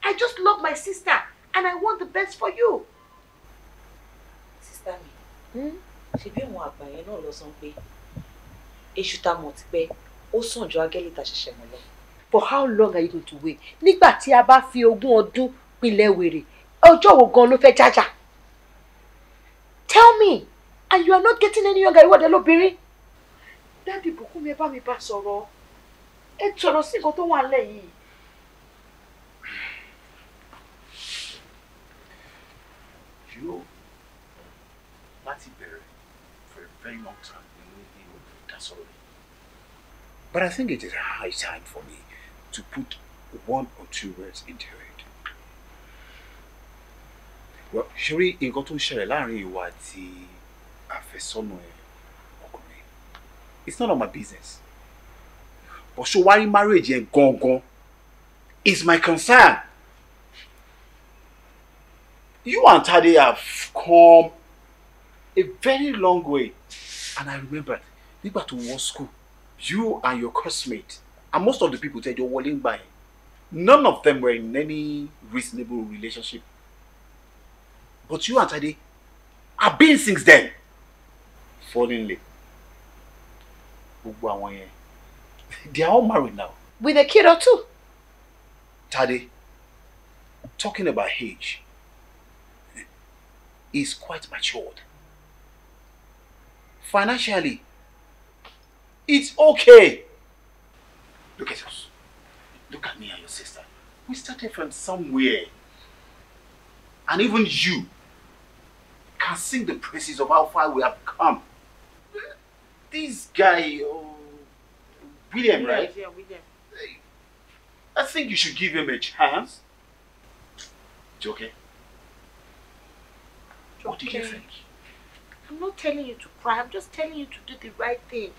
I just love my sister and I want the best for you. Sister mi, ṣebí àwọn àgbà yẹn náà lọ sọ pé èṣù tá mọ̀ ti pẹ́ ó sàn ju agẹ́lì tá ṣẹ̀ṣẹ̀ mọ̀ lọ. For how long are you going to wait? Nígbà tí a bá fi 20 ọdún pilẹ̀ wèrè, ọjọ́ wo gan ló fẹ́ jájà? Tell me, and you are not getting any younger. Ìwọ́de lóbìnrin. Daddy Bùkúnmi ẹ bá mi bá sọ̀rọ̀. Ẹ sọ̀rọ̀ sí nǹkan tó wà nílẹ̀ yìí. You know, láti bẹ̀rẹ̀ for a very long time, that's all. But I think it is high time for me to put 1 or 2 words into it. Well, ṣorí nǹkan tó ń ṣẹlẹ̀ láàrin ìwà àti àfẹ́sọ́nà ọkùnrin. It's none of my business. But ṣó wá rí marriage yẹn gangan is my concern. You and Tade have come a very long way. And I remember, nígbà tó wọ school, you and your classmates, and most of the people said you're walling by, none of them were in any reasonable relationship. But you and Tade have been since then. Falling late. They are all married now. With a kid or 2. Tade, talking about age, is quite matured. Financially, it's okay. Look at us. Look at me and your sister. We started from somewhere. And even you can sing the praises of how far we have come. This guy, William, right? Yeah, William. I think you should give him a chance. Joke? What do you think? I'm not telling you to cry. I'm just telling you to do the right thing.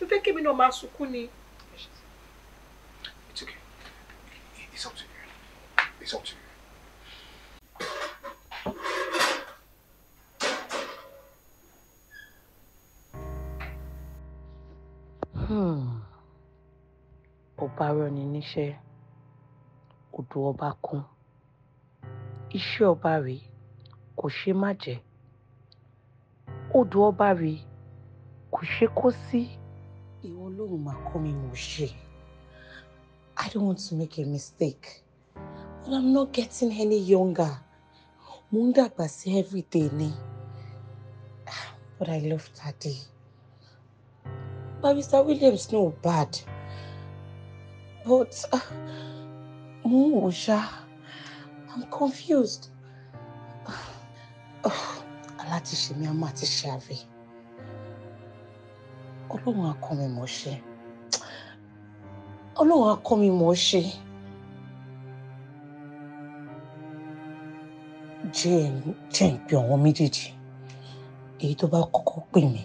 You fẹ́ kí mi náà máa sunkún ni. It's okay. It's up to you. It's up to you. Ọba rán ni níṣẹ́, odò ọba kún. Iṣẹ́ ọba rèé, kò ṣe má jẹ́. Odò ọba rèé, kò ṣe kó sí. Ìwọ Ọlọ́run máa kọ́ mi mọ̀ ṣe. I don't want to make a mistake, but I'm not getting any younger. Mo ń dàgbà sí every day ni. But I love Tade. Barrister Williams no bad. But I'm confused. Aláti ṣe mi, a máa ti ṣe àárẹ̀. Ọlọ́run á kọ́ mi mọ̀ ṣe. Ọlọ́run á kọ́ mi mọ̀ ṣe. Jẹ́ ń pe àwọn méjèèjì. Èyí tó bá kọ́kọ́ pè mí.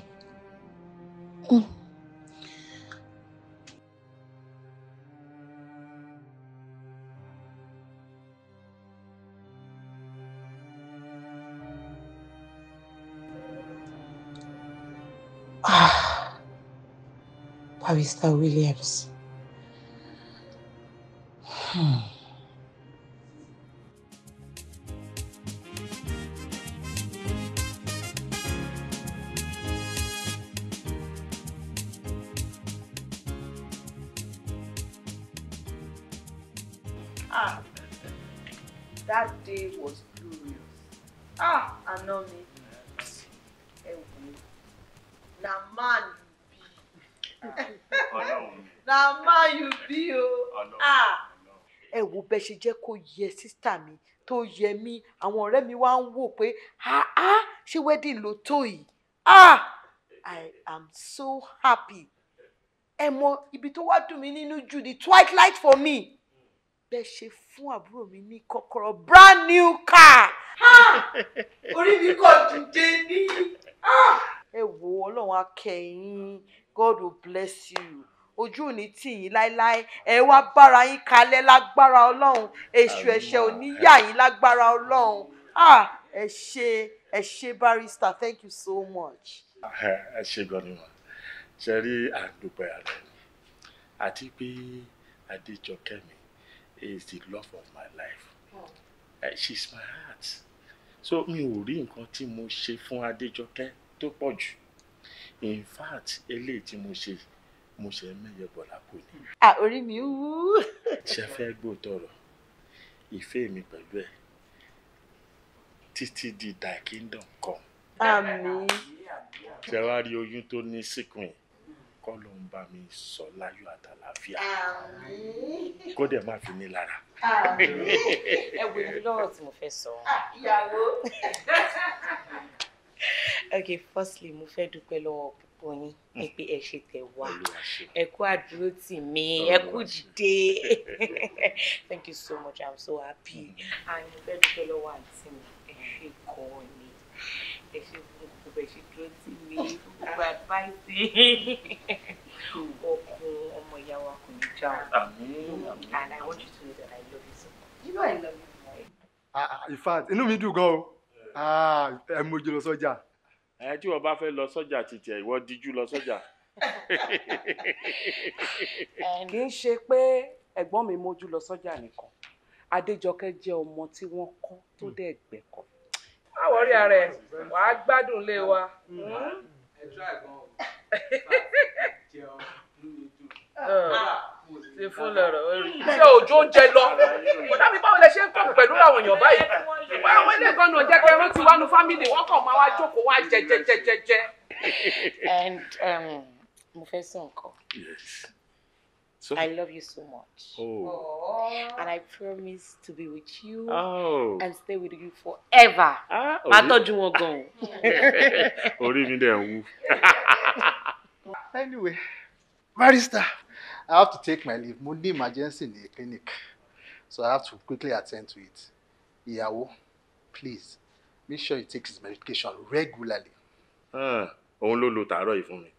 Barrister Williams. That day was glorious. I know me. Now man you be. Now man you be. ẹ wo bẹ ṣe jẹ́ kó yẹ sísítà mi tó yẹ mí àwọn ọ̀rẹ́ mi wá ń wò pé ṣé wedding ló tó yìí I am so happy ẹ mọ ibi tó wá dùn mí nínú jù the twilight for me bẹ ṣe fún àbúrò mi ní kọ́kọ́rọ́ brand new car orí mi kò dìde ní ẹ wo Ọlọ́run á kẹ́ yín God will bless you ojú òní tì yín láéláé ẹ wá bára yín kalẹ̀ lágbára Ọlọ́run èṣù ẹ̀ṣẹ̀ ò ní yà yín lágbára Ọlọ́run ẹ ṣé barrister thank you so much. ẹ ṣé gan ni wọn ṣe rí àdúpẹ́ ààrẹ àti pé Adéjọkẹ́ mi is the love of my life she's my heart so mi ò rí nǹkan tí mo ṣe fún Adéjọkẹ́ tó pọ̀ jù in fact eléyìí tí mo ṣe mẹ́yẹ bọ̀lá kò ní. Orí mi wú. ṣe fẹ́ gbóòtọ̀rọ̀ ìfẹ́ mi pẹ̀lú ẹ̀ títí di thy kingdom come. Àmín. ṣe wá rí oyún tó ní síkùn kọ́ ló ń bá mi sọ láyọ̀ àtàlàáfíà kó dẹ̀ má fi ní lára. ẹ wo ibi lọ́rọ̀ tí mo fẹ́ sọ. ìyàwó. Okay, firstly mo fẹ́ dúpẹ́ lọ́wọ́ púpọ̀ yín ẹ pé ẹ ṣe tẹ̀ wá ẹ kú àdúró tì mí ẹ kú dìde thank you so much I'm so happy and mo fẹ́ dúpẹ́ lọ́wọ́ àǹtí mi ẹ ṣe gan ni ẹ ṣe gbogbo ẹ ṣe dúró tì mí gbogbo advice ọkùn ọmọ ìyá wa kò ní já o and I want you to know that I love you so much. You know I love you right? In fact inú mi dùn gan o ẹ mójú lọ sọ́jà. Tí wọ́n bá fẹ́ lọ sọ́jà títí ẹ̀ ìwọ díjú lọ sọ́jà. kì í ṣe pé ẹ̀gbọ́n mi mójú lọ sọ́jà nìkan Adéjọkẹ́ jẹ́ ọmọ tí wọ́n kọ́ tó dẹ̀ gbẹ̀kọ́. báwo rí ara ẹ wàá gbádùn lé wa. ṣe fún lọ́rọ̀ ṣé òjò ń jẹ lọ kò dábí báwo lẹ ṣe ń kọ́ pẹ̀lú àwọn èèyàn báyìí àwọn ilé kan náà jẹ́ pé wọ́n ti wá nu fámìlì wọ́n kàn máa wá jókòó wá jẹ. And mo fẹ́ sọ nǹkan. So, I love you so much. And I promise to be with you and stay with you forever. Má tọ́jú wọn gan. Orí mi dẹ̀ ń wú. Anyway, barrister, I have to take my leave. Mo ní emergency in the clinic, so I have to quickly attend to it. Ìyàwó, please, make sure he takes his medication regularly. Òun ló lo tàárọ̀ yìí fún mi.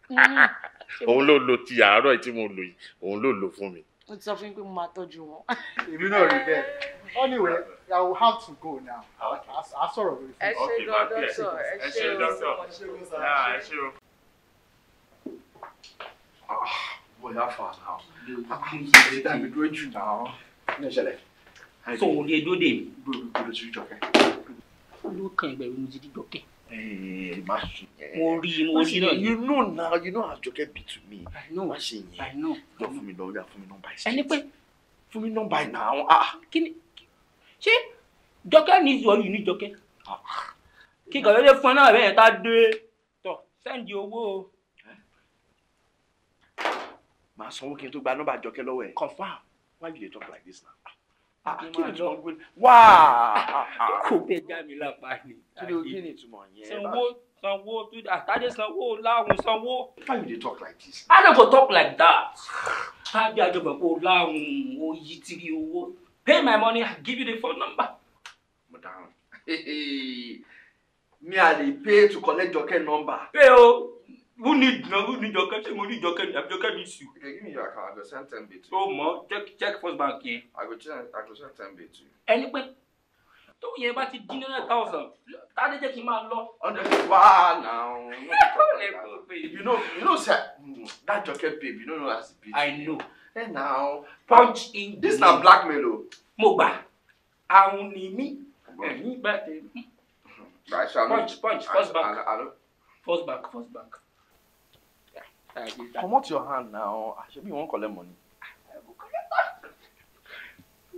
Òun ló lo ti àárọ̀ yìí tí mo lò yìí. Òun ló lò fún mi. Ó ti sọ fún mi pé mo máa tọ́jú wọn. Èmi náà rí bẹ́ẹ̀. Anyway, I will have to go now. I'll sọ̀rọ̀ lórí fún mi. Ẹ ṣé gan dọ́tọ̀. Ẹ ṣé dọ́tọ̀. Ẹ ṣé o. Boy, how far now? I'm time to do now. No, shall I? So, we do them. Go to Jọkẹ́. Look, I'm going to Jọkẹ́. Hey, Mashi. You know now. You know how Jọkẹ́ be to me. I know. Mashi. I know. Don't for me number. Anyway, for me number now. See, Jọkẹ́ needs what you need, Jọkẹ́. Kí kò lè fún náà bẹ́ẹ̀ ká dé. Tó, send you owó. Ma sanwó kí n tó gba number Jọkẹ́ lọ́wọ́ ẹ̀. Confirm. Why you dey talk like this now? Kò bẹ́ẹ̀ já mi lápá ni. Kí ni ìtumọ̀ yẹn? Sanwó, àtàdé sanwó, láwùn sanwó. Why you dey talk like this? I don't go talk like that. Tábí àjọpọ̀ kó láwùn oyí tìrì owó. Pay my money, I give you the phone number. Madam, me I dey pay to collect Jọkẹ́ number. Pay o. Who need Jọkẹ́? Ṣé mo ní Jọkẹ́? Jọkẹ́ needs you. Okay, give me your account. I go send 10 bit. So mo check first bank yẹn. I go send 10 bit to you. Ẹni pé tó yẹn bá ti dín 9,000, tádé jẹ́ kí n máa lọ. Wow, now. You know, sir, that Jọkẹ́ babe, you don't know as a bitch. I know. Then now, punch in. This na blackmail o. Mo gbà. Àwọn ni mí. Ẹ̀mí gbà tẹ̀. Punch, first bank. First bank. Comot your hand now. Shebi you wan collect money.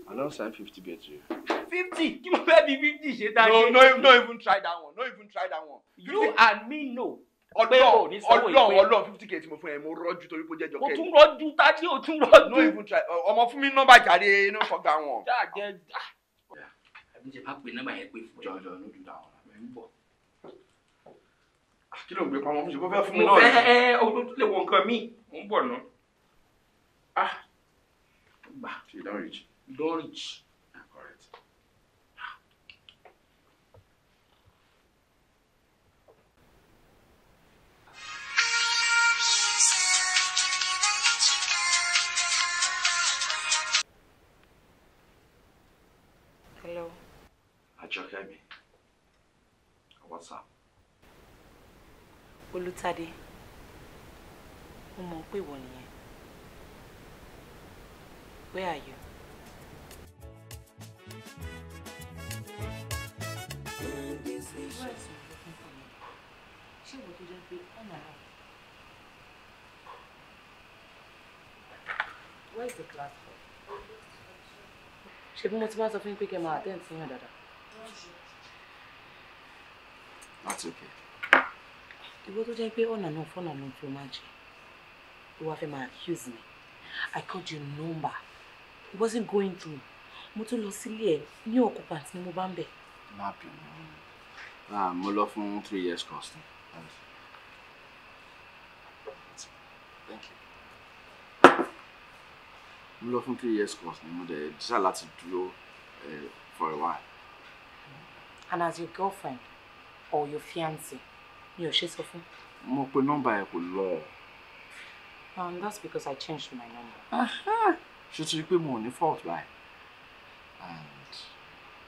I don send 50 bet to you. 50? Kí mo fẹ́ bí 50 ṣe tá a ṣe? No even try that one. You and me know. Ọlọ́run 50k tí mo fún ẹ mo rọ́jú torí kó jẹ́ jọkẹ́. o tún rọ́jú tájí o tún rọ́jú. no even try ọmọ fún mi nọ́mbà jáde inú fọ́gà wọn. jáde àbí jẹ bá pe nọ́mbà yẹn pé fún ẹ. jọjọ ló dùn dáhùn ẹ ń bọ̀. kí ló ń gbé pamọ́ fún ṣe kó fẹ́ fún mi náà. mo fẹ́ olóòtú lè wọ nǹkan mi mo ń bọ̀ ná. gbà ṣe don reach. don reach. correct. Hello. Àjọkẹ́ mi. What's up? Olútádé. Mo mọ̀ pé ìwọ nìyẹn. Where are you? Ṣé ìwọ tó jẹ́ pé ọ̀nà àrà? Where is the class for? Ṣé bí mo ti máa sọ fún yín pé kẹ́ máa attend sí yàn dáadáa? That's okay. Ìwọ tó jẹ́ pé ọ̀nà náà fọ́nà ló ń fi máa jẹ. Ìwọ fẹ́ máa accuse me. I called your number. It wasn't going through. Mo tún lọ sílé ẹ̀ ní occupant ni mo bá ń bẹ̀. Má bínú. Mo lọ fún 3 years course. Thank you. Mo lọ fún 3 years course ni mo dẹ̀ decide láti dúró for a while. And as your girlfriend or your fiancé, mi ò ṣe sọ fún. Mo pe nọ́mbà ẹ kò lọ. And that's because I changed my number. Ṣé tí pé mo ò ní fault báyìí?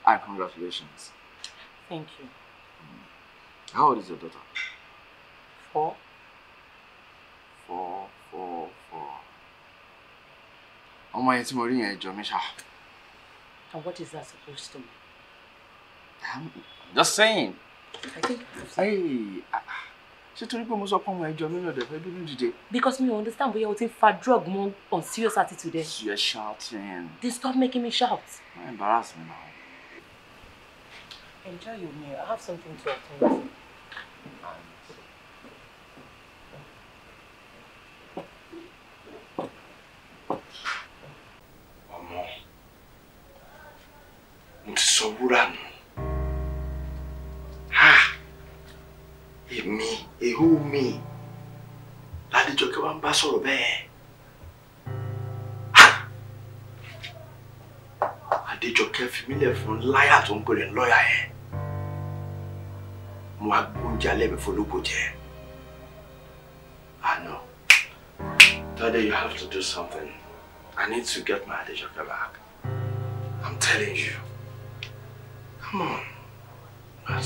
And congratulations. Thank you. How old is your daughter? 4. 4. Ọmọ yẹn tí mo rí yẹn jọ mí ṣá. And what is that supposed to mean? Just saying. I think. Hey, ṣé torí pé mo sọ pé ọmọ ẹjọ́ mi náà dẹ̀ fẹ́ dúdú dìde? Because me understand where you think for drug more on serious attitude. You're shouting. Then stop making me shout. Don't embarrass me now. Enjoy your meal. I have something to attend to. Ọmọ, mo ti sọ wúrà nù. Èmi, èhó mi, Ládéjọkẹ́ wá ń bá sọ̀rọ̀ bẹ́ẹ̀. Adéjọkẹ́ fi mí lẹ̀ fún láyà tó ń pèrè lọ́yà yẹn. Mo wá gbóúnjẹ alẹ́ mi fọlọ́gbò jẹ. I know. Daddy, you have to do something. I need to get my Adéjọkẹ́ back. I'm telling you. Come on. But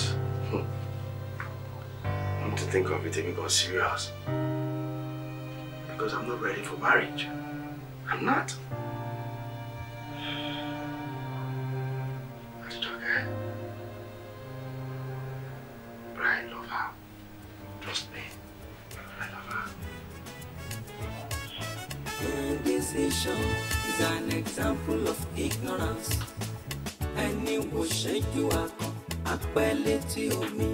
I'm to think of it and go serious. Because I'm not ready for marriage. I'm not. Adéjọkẹ́. But I love her. Trust me. I love her. Indecision is an example of ignorance. Ẹni wo ṣẹ́jú akàn, apẹ́lẹ́ tí omi.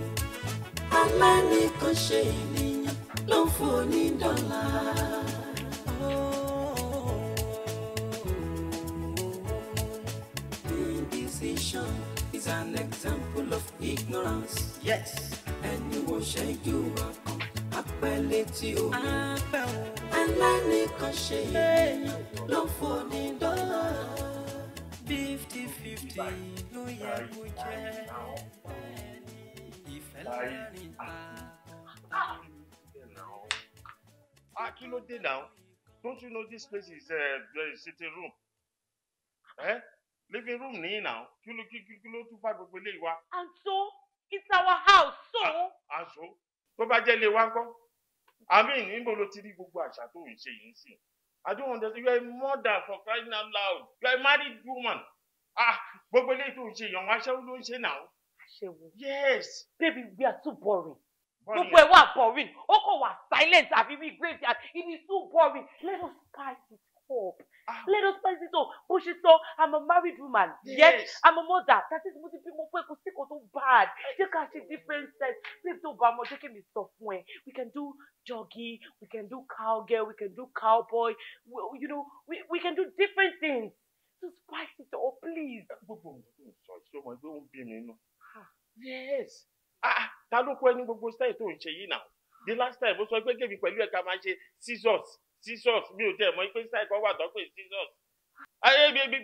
Alánìkan ṣe ènìyàn ló ń foni dọ́là. Indecision is an example of ignorance. Yes. Ẹni wo ṣẹ́jú akàn, apẹ́lẹ́ tí omi. Alánìkan ṣe ènìyàn ló ń foni dọ́là. 50-50 ló yẹ kó jẹ́. Ìfẹ́ láàrin ta. Kí ló dé now? Don't you know this place is sitting room? Living room nìyí now. Kí ló tún bá gbogbo ilé wa? And so, it's our house, so. And so, tó bá jẹ́ ilé wa ńkọ́? I mean, níbo ló ti rí gbogbo àṣà tó ń ṣe yìí sí? I don't understand. You are a mother for crying out loud. You are a married woman. Gbogbo ilé tó ń ṣe ìyàwó aṣẹ́wó ló ń ṣe now. Aṣẹ́wó? Yes. Baby, we are too boring. Gbogbo ẹ̀ wà boring. Ó kò wà silent àbí bí graveyard. It is too boring. Let us spice it up. Let us spice it up. Bó ṣe sọ, I'm a married woman. Yes, I'm a mother. That is mo ti bímọ pé kò sí kò tó bad. Jẹ́ ká ṣe different styles. Babe tó bá mọ̀ jẹ́ kí mi sọ fún ẹ. We can do jogging, we can do cowgirl, we can do cowboy. You know, we can do different things. So spice it up, please. Gbogbo nǹkan tó ń sọ ṣé o mọ̀ pé ó ń bí mi nù. Yes. Ta ló kọ́ ẹ ní gbogbo style tó ń ṣe yìí náà? The last time ó sọ pé kébì pẹ̀lú ẹ̀ka máa ṣe scissors mi ò tẹ̀ mọ́ pé style kan wà tó pé scissors.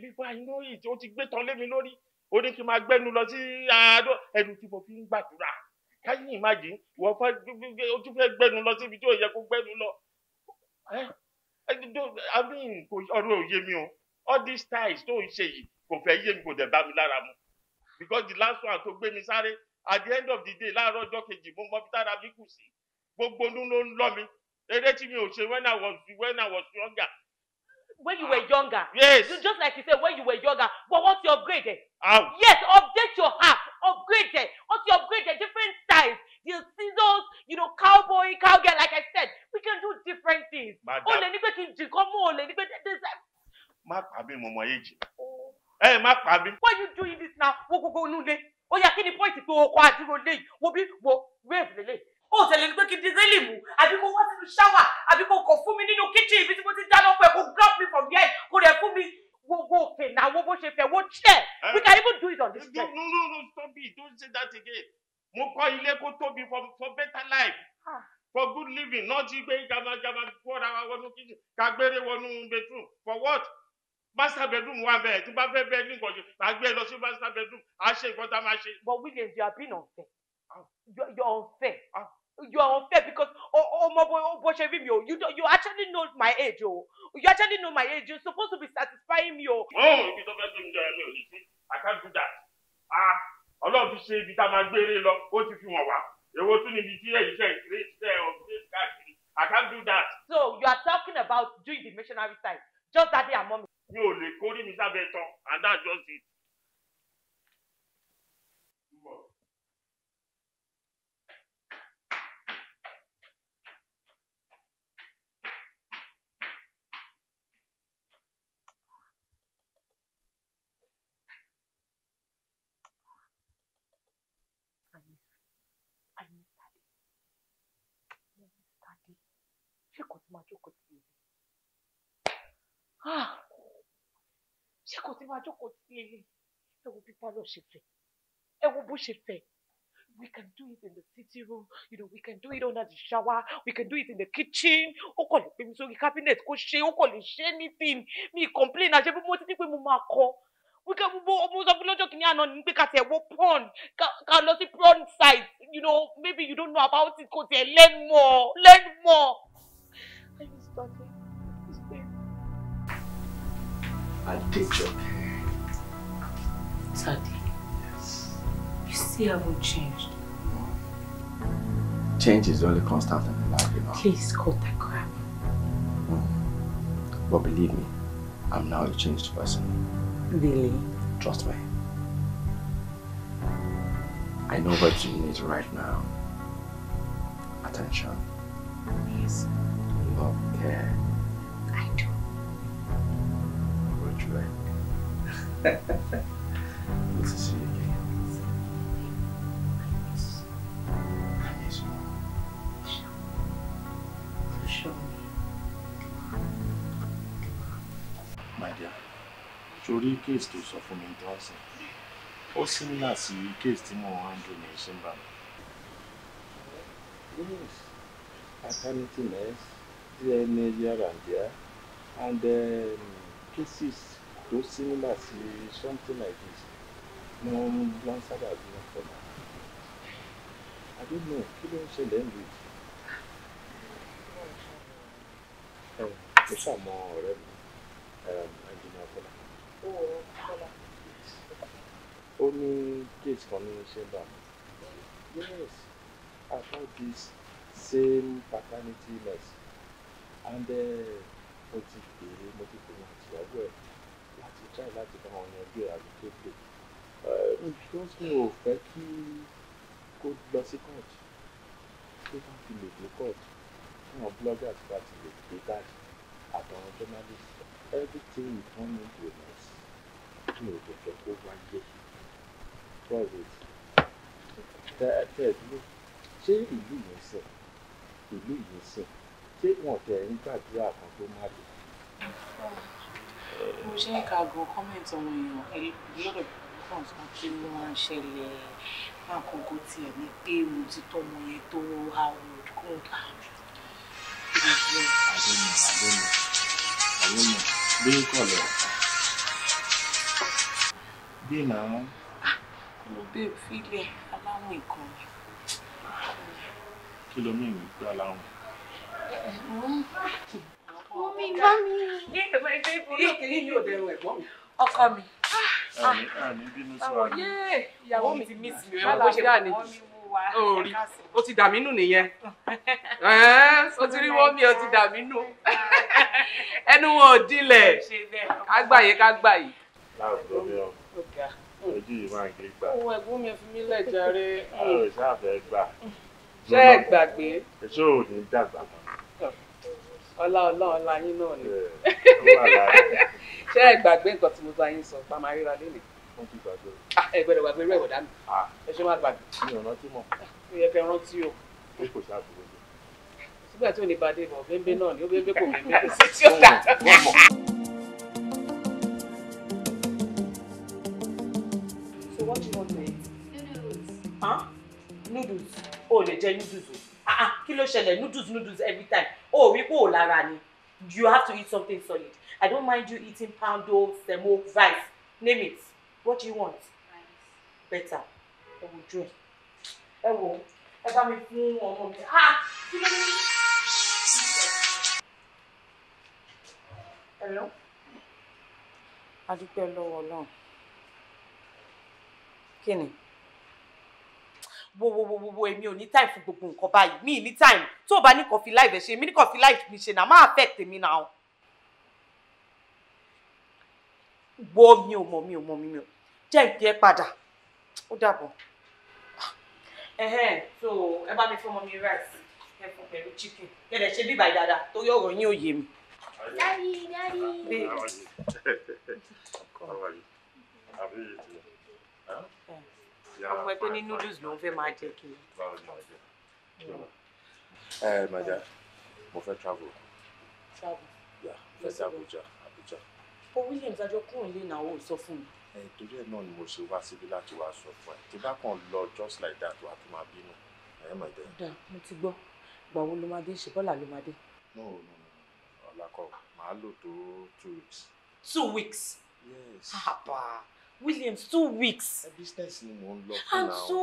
Bípa inú yìí tí ó ti gbé tán lé mi lórí. Ó ní kí n máa gbẹ́nu lọ sí àádọ́ ẹnu tí mo fi ń gbàdúrà. Can you imagine? Wọ́n fẹ́ ó tún fẹ́ gbẹ́nu lọ síbi tí ò yẹ kó gbẹ́nu lọ. Ọ̀rọ̀ ò yé mi o. All these styles tó ń ṣe yìí kò fẹ́ yé mi kò dẹ̀ bá mi lára mu. Because the last one tó gbé mi sáré at the end of the day láàárọ̀ ọjọ́ kejì mo mọ bí tára mi kù sí. Gbogbo inú ló ń lọ mi. Eré tí mi ò ṣe when I was younger. When you were younger? Yes. Just like you said, when you were younger. But what's your upgrade? How? Yes, update your app. Upgrade it. What's your upgrade? Different styles. The scissors, you know, cowboy, cowgirl, like I said. We can do different things. Oh, let me get in come on, let me get this. Má pa mí mo mọ age. Má pa mí. Why are you doing this now? Wo nule. Ó yá kí ni point pé o ko adúró lé. Wo bí wo wave lele. Ó tẹ̀lé ní pé kí n di really mú. Àbí kó wá sínú shower. Àbí kó kọ̀ fún mi nínú kitchen ibi tí mo ti dáná pé kó grab me from there. Kó dẹ̀ fún mi. Wo okay now wo bó ṣe fẹ́ wo chair. We can even do it on this chair. No, stop it. Don't say that again. Mo kọ́ ilé kó tóbi for better life. For good living. Not you gbé jama fọ́ra wa wọnú kitchen. Ká gbére wọnú bedroom. For what? Master bedroom wà bẹ́ẹ̀ tí bá fẹ́ bẹ́ẹ̀ ní nǹkan ṣe máa gbé lọ sí master bedroom á ṣe nǹkan tá a máa ṣe. But Williams, you are being unfair. You're unfair. You are unfair because bó ṣe rí mi o. You actually know my age o. You actually know my age. You're supposed to be satisfying me o. Ibi tó fẹ́ tó ń jẹ ẹ̀mí ò ní sí. I can't do that. Ọlọ́run ti ṣe ibi tá a máa gbére lọ ó ti fi wọ̀n wá. Èwo tún níbi tí èyí ṣe ìṣe ọ̀gbìn káàkiri. I can't do that. So you are talking about doing the missionary side. Just daddy and mommy. Mi ò lè kórìí mi sábẹ́ tán and that's just it. Ṣé kò tí máa jókòó sí i? Ṣé kò tí máa jókòó sí i? Ẹ wo bí pálọ̀ ṣe fẹ̀. Ẹ wo bó ṣe fẹ̀. We can do it in the sitting room. You know, we can do it under the shower. We can do it in the kitchen. Ó kàn lè pè mí sórí cabinet kó ṣe. Ó kàn lè ṣe anything. Mi complain àṣẹ bí mo ti ní pé mo máa kọ́. We can mo sọ fún lọ́jọ́ kìíní àná ní pé ká tẹ̀ wo porn. Ká lọ sí porn site. You know, maybe you don't know about it. Kò tẹ̀ learn more. Learn more. I miss Daddy. I'll take your care. Daddy. Yes. You still haven't changed. Change is the only constant in life, you know. Please cut that crap. But believe me, I'm now a changed person. Really? Trust me. I know what you need right now. Attention. Yes. Love, care. I do. Good, right? Good to see you again. I miss you. Show me. My dear, sórí case tó sọ fún mi tó ń sìn. Ó similar sí case tí mo handle ní Ṣímbà. Yes. Maternity nurse, DNA here and there, and cases so similar to something like this. No one said that for that. I don't know. Kí ló ń ṣẹlẹ̀ ń rí? Mo ṣàmọ ọ̀rẹ́ mi, Engineer Bọ́lá. Ó ní case kan ní Ṣímbà. Yes, I found this same paternity nurse, and mo ti pè àti ìyàwó ẹ̀ láti try láti bá wọn yanjú ẹ̀ àdúgbò because mi ò fẹ́ kí kó lọ sí court tó bá fi lè dé court fún àwọn bloggers bá ti lè gbé káàdì àtàwọn journalist everything you turn into a mess mi ò fẹ́ kó wáyé private tẹ́ẹ̀dúró ṣé ìlú yẹn sẹ̀ ṣé wọn tẹ̀ ń gbàdúrà kan tó má lè. mo ṣe ń ka gan comment ọmọ èèyàn lọ́dọ̀ púpọ̀ sọ pé mo máa ń ṣẹlẹ̀ máa kọ́kọ́ tiẹ̀ ní pé mo ti tọ́mọ yẹn tó howard kó ká. àdéhùn bí kọ̀lẹ̀ bí náà. mo bẹ́ẹ̀ fílẹ̀ aláwọ̀ ìkànnì. kí ló ní ìwé pé aláwọ̀. Mọ́mí bá mi. Olókè yìí yóò dẹrùn ẹ̀gbọ́n mi. Ọkọ mi. Àní bínú sí wa. Ìyàwó mi ti miss mi. Bó ṣe bá ní. Orí. O ti dà mí nù nìyẹn. O ti rí wọ́n mi, o ti dà mí nù. Ẹnu wọn ò dilẹ̀. Ká gbà yìí, ká gbà yìí. Láàbùdó mi ọ̀. Ojú yìí máa ń gbé gbà. Ohun ẹ̀gbọ́n mi fi mí lẹ̀ jàre. Àwọn ìṣáàfẹ́ gbà. Ṣé ẹ gbàgbé? Èso ò ní dàgbà mọ́. Ọlá yín náà ni. Ṣé ẹ gbàgbé nǹkan tí mo bá yín sọ pa máa ríra lénìí? Wọ́n ti gbàgbé. Ẹ gbọ́dọ̀ gbàgbé rẹ̀ wọ̀dá mi. Ẹ ṣe máa gbàgbé. Mi ò rántí mọ̀. Ó yẹ kẹ́ rántí o. Ó kò ṣàbùrù. Sígbà tí ò ní bàdé bọ̀ bẹ́ńbẹ́ náà ni ó bẹ́ńbẹ́ kò bẹ́ńbẹ́ kò sí tí ó dà. So what do you want to eat? Noodles. O lè jẹ noodles o. Kí ló ṣẹlẹ̀ noodles every time. Oh, we go lára ni. You have to eat something solid. I don't mind you eating poundo, semo, rice. Name it. What do you want? Rice. Better. Ẹ wo ojú ẹ̀. Ẹ wo. Ẹ bá mi fún ọmọ mi. Kí ló ní? Hello? A dúpẹ́ lọ́wọ́ Ọlọ́run. Kí ni? Wo èmi ò ní time fún gbogbo nǹkan báyìí mi ní time tó o bá ní kàn fi live ẹ ṣe mi ní kàn fi live mi ṣe náà má affect mi náà. Wo mi ò mọ̀ jẹ́ ìpè ẹ padà ó dàbọ̀. So ẹ bá mi fún ọmọ mi rice ẹ fún pẹ̀lú chicken kẹ̀dẹ̀ ṣe bíbá dáadáa torí ọ̀rọ̀ yín ò yé mi. Daddy. Ọmọ ẹ tó ní noodles ló ń fẹ́ máa jẹ kí. Maja, mo fẹ́ travel. Travel? Yeah, fẹ́ sí Abuja. O Williams àjọ kúrò nílé náà ó sọ fún mi. Torí ẹ̀ náà ni mo ṣe wá síbi láti wá sọ fún ẹ. Tí bá kàn lọ just like that wà tó máa bínú. Máa jẹ. Dà mo ti gbọ́. Ìgbà wo ló máa dé? Ṣé Bọ́lá ló máa dé? No. Ọ̀làkọ̀, màá lò tó 2 weeks. 2 weeks? Yes. Williams 2 weeks. Business ni mo ń lọ fún And now. so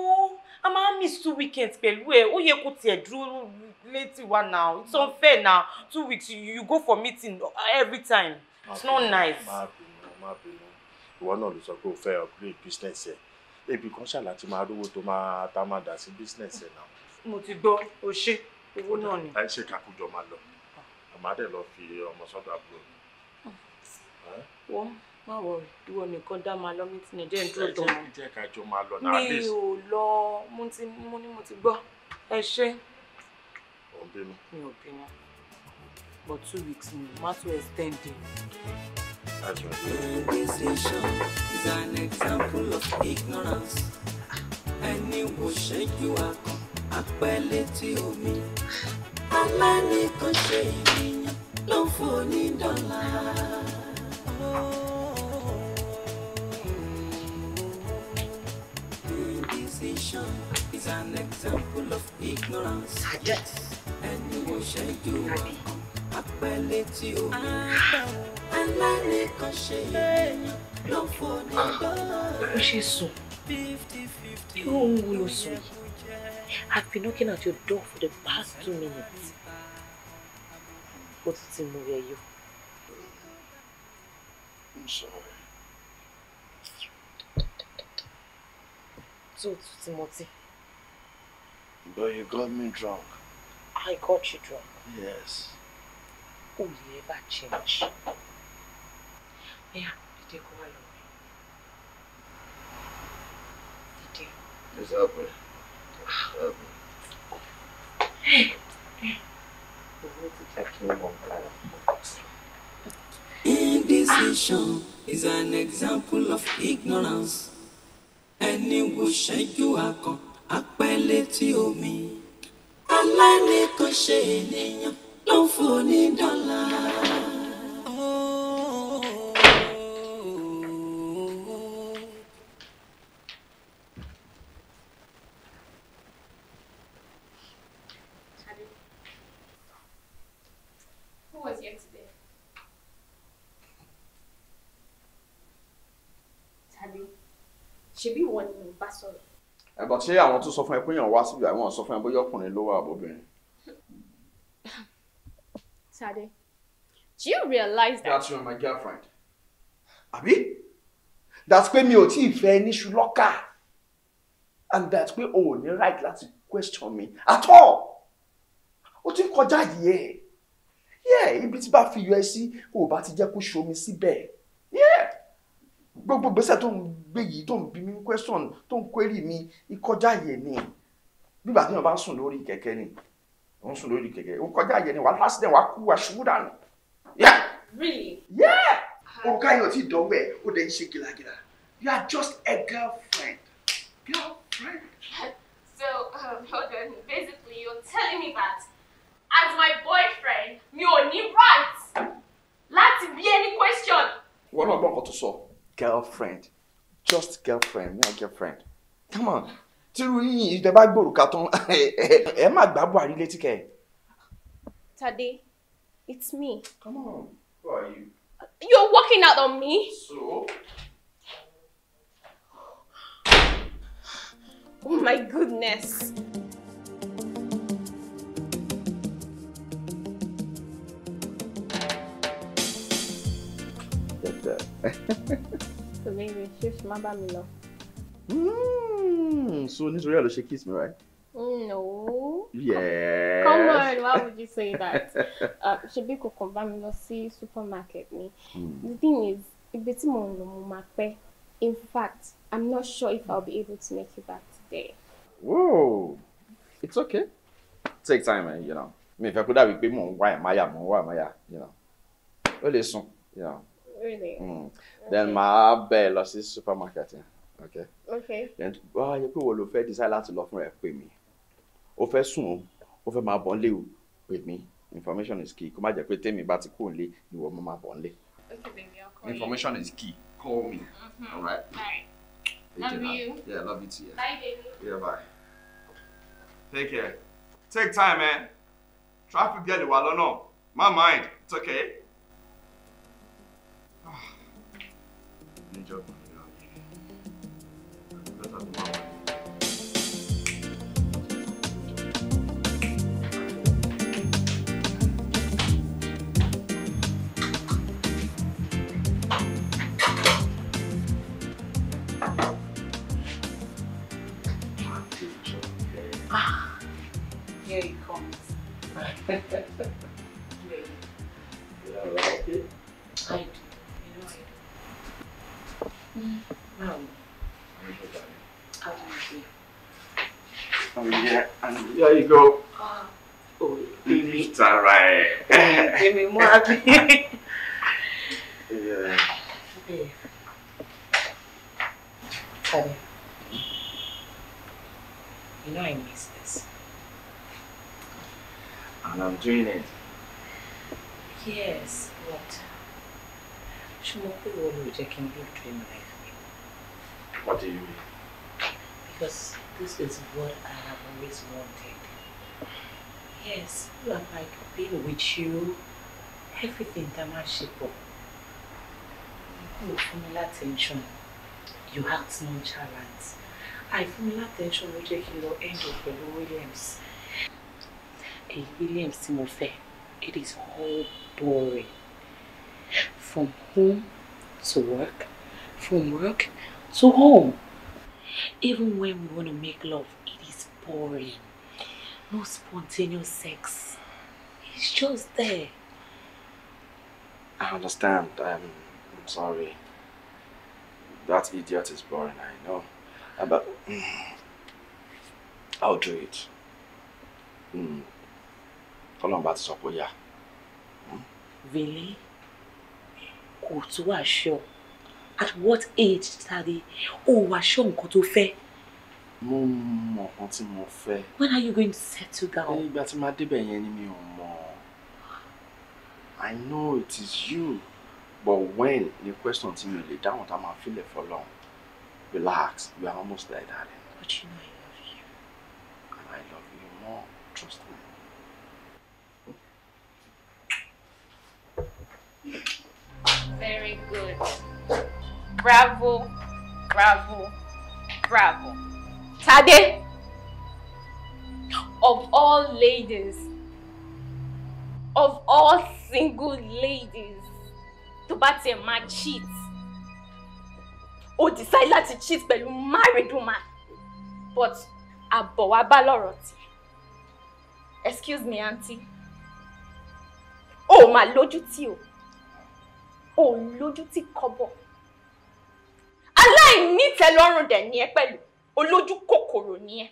a máa miss 2 weekends pẹ̀lú ẹ̀ ó yẹ kó tiẹ̀ dúró létí wa now it's unfair now 2 weeks you go for meeting every time it's not nice. Má bínú ìwọ náà ló sọ pé o fẹ́ upgrade business ẹ̀ ebi kan ṣàlà tí máa rówó tó máa tá máa dà sí business ẹ̀ náà. mo ti gbọ́ o ṣe owó náà ni. ẹ ṣe kakújọ máa lọ àmàdé lọ fi ọmọ sọ́dọ̀ àbúrò. wọ́n má wọrí ìwọ nìkan dá máa lọ mítí nàìjíríà ń dúró tó wọn. jẹ́ ká jọ máa lọ náà. mi ò lọ mo ní mo ti gbọ́ ẹ ṣe. ò ń bínú. mi ò bínú but 2 weeks ni má tún extend it. That's right. Indecision is an example of ignorance. Ẹni wo ṣẹ́jú akàn apẹ́ létí omi. Alánìkan ṣe ènìyàn ló ń foni dọ́là. Indecision is an example of ignorance. Ẹni wo ṣẹ́jú akàn apẹ́ létí omi. Alánìkan ṣe ènìyàn ló ń foni dọ́là. Ó ṣe sùn. Irú ohun wo ló sùn yìí? I've been knocking at your door for the past 2 minutes. Ó ti ti mú rẹ yọ. I'm sorry. Tó o tún ti mọtí. But you got me drunk. I got you drunk. Yes. Will you ever change? Yeah, did you go along? Did you? It's happening. Owó ti jẹ́ kí n mọ̀ nǹkan. Competition is an example of ignorance. Ẹni wo ṣẹ́jú akàn apẹ́ létí omi. Aláìníkan ṣe ènìyàn ló ń fún ní dọ́là. Who was here today? Tade, ṣebí wọ́n ni mo bá sọ̀rọ̀. Ẹ̀bọ̀ ṣé àwọn tó sọ fún ẹ pé èèyàn wá síbi àwọn sọ fún ẹ bóyá ọkùnrin ló wà àbóbìnrin. Tade, do you realize that? That's my girlfriend. Àbí? That's pé mi ò tí ì fẹ́ níṣu lọ́kà. And that's pé o ò ní right láti question me at all. O ti ń kọjá yìí ẹ̀. Yeah, ibi tí bá fi yọ ẹ sí, o bá ti jẹ́ kó ṣomi síbẹ̀. Yeah. Gbogbo gbèsè tó ń gbé yìí tó ń bi mí question tó ń query mi ìkọjá yìí ni. Nígbà tí wọ́n bá ń sùn lórí kẹ̀kẹ́ ni. Wọ́n sùn lórí kẹ̀kẹ́. Ó kọjá yìí ni wà lásìdẹ̀ wà kú wà ṣubú dànù. Yeah. Really? Yeah. Òrùka yìí ò tí ì dánwò ẹ̀, ó dẹ̀ ń ṣe gìlàgìlà. You are just a girlfriend. Girlfriend. So, hold on. Basically, you're telling me that as my boyfriend, mi ò ní right láti bí any question. Wọ́n náà gbọ́ nǹkan tó sọ. Girlfriend. Just girlfriend, not girlfriend. Come on. Tírú yìí ìjọba bá gbòrùka tán, ẹ má gbá Buhari létí kẹ. Tade, it's me. Come on. Who are you? You're walking out on me. So? Oh my goodness. So maybe shift my bamilo. So nítorí ẹ ló ṣe kiss me, right? No. Yes. Come on, why would you say that? Ṣebí kò kàn bá mi lọ sí supermarket ni. The thing is, ibi tí mo ń lọ mo máa pẹ́. In fact, I'm not sure if I'll be able to make it back today. Whoa. It's okay. Take time, man, you know. Mi fẹ́ kó dàbí pé mò ń wá ẹ̀máyà, you know. Ó lè sùn, you know. Really? Then màá bẹ̀ lọ sí supermarket yẹn. Okay. Okay. Then wá yẹ pé wo ló fẹ́ decide láti lọ fún rẹ̀ pè mí. Ó fẹ́ sùn ó fẹ́ máa bọ̀ nílé o pè mí. Information is key. Kó má jẹ́ pé tèmi bá ti kúrò nílé ìwọ mo máa bọ̀ nílé. Okay, baby, I'll call Information is key. Call me. All right. Bye. Take Love care you. now. Yeah, love you too. Yeah. Bye, baby. Yeah, bye. Take care. Take time, man. Traffic get wà lọ́nà. My mind. It's okay. Ninja. Here he comes. You don't like it? I do. You know I do. Yeah, and here you go. Oh, It's alright. Give me more. Yeah. Babe. Tade. You know I miss this. And I'm doing it. Yes, but Shumoku will take him live dream life. What do you mean? Because this is what I have always wanted. Yes, you are like being with you, everything Tamashiko. You feel me attention. You act nonchalant. I feel me attention will take you end of the Williams. A Williams Timothy. It is all boring. From home to work, from work to home. Even when we want to make love, it is boring. No spontaneous sex. It's just there. I understand. I'm sorry. That idiot is boring, I know. But I'll do it. How long about this? Yeah. Really? o tó wà sure at what age Tade o wà sure nǹkan tó fẹ́. Mo mọ̀ nǹkan tí mo fẹ́. When are you going to settle down? Ìgbà tí màá débẹ̀ yẹn ni mi ò mọ̀. I know it is you, but when the question tí mi ò lè dáhùn tá máa feel it for long. Relax, you are almost there, darling. But you know I love you. And I love you more. Trust me. Very good. Bravo, bravo, bravo. Tade, of all ladies, of all single ladies, tó bá tiẹ̀ máa cheat, ó decide láti cheat pẹ̀lú married woman, but àbọ̀ wá bá lọ́rọ̀ tí. Excuse me, auntie. Ó máa lójú tì o. Ó lójú tì kọ́bọ̀. Aláìnítẹ́lọ́rùn dẹ̀ ni ẹ́ pẹ̀lú. Olójú kòkòrò ni ẹ́.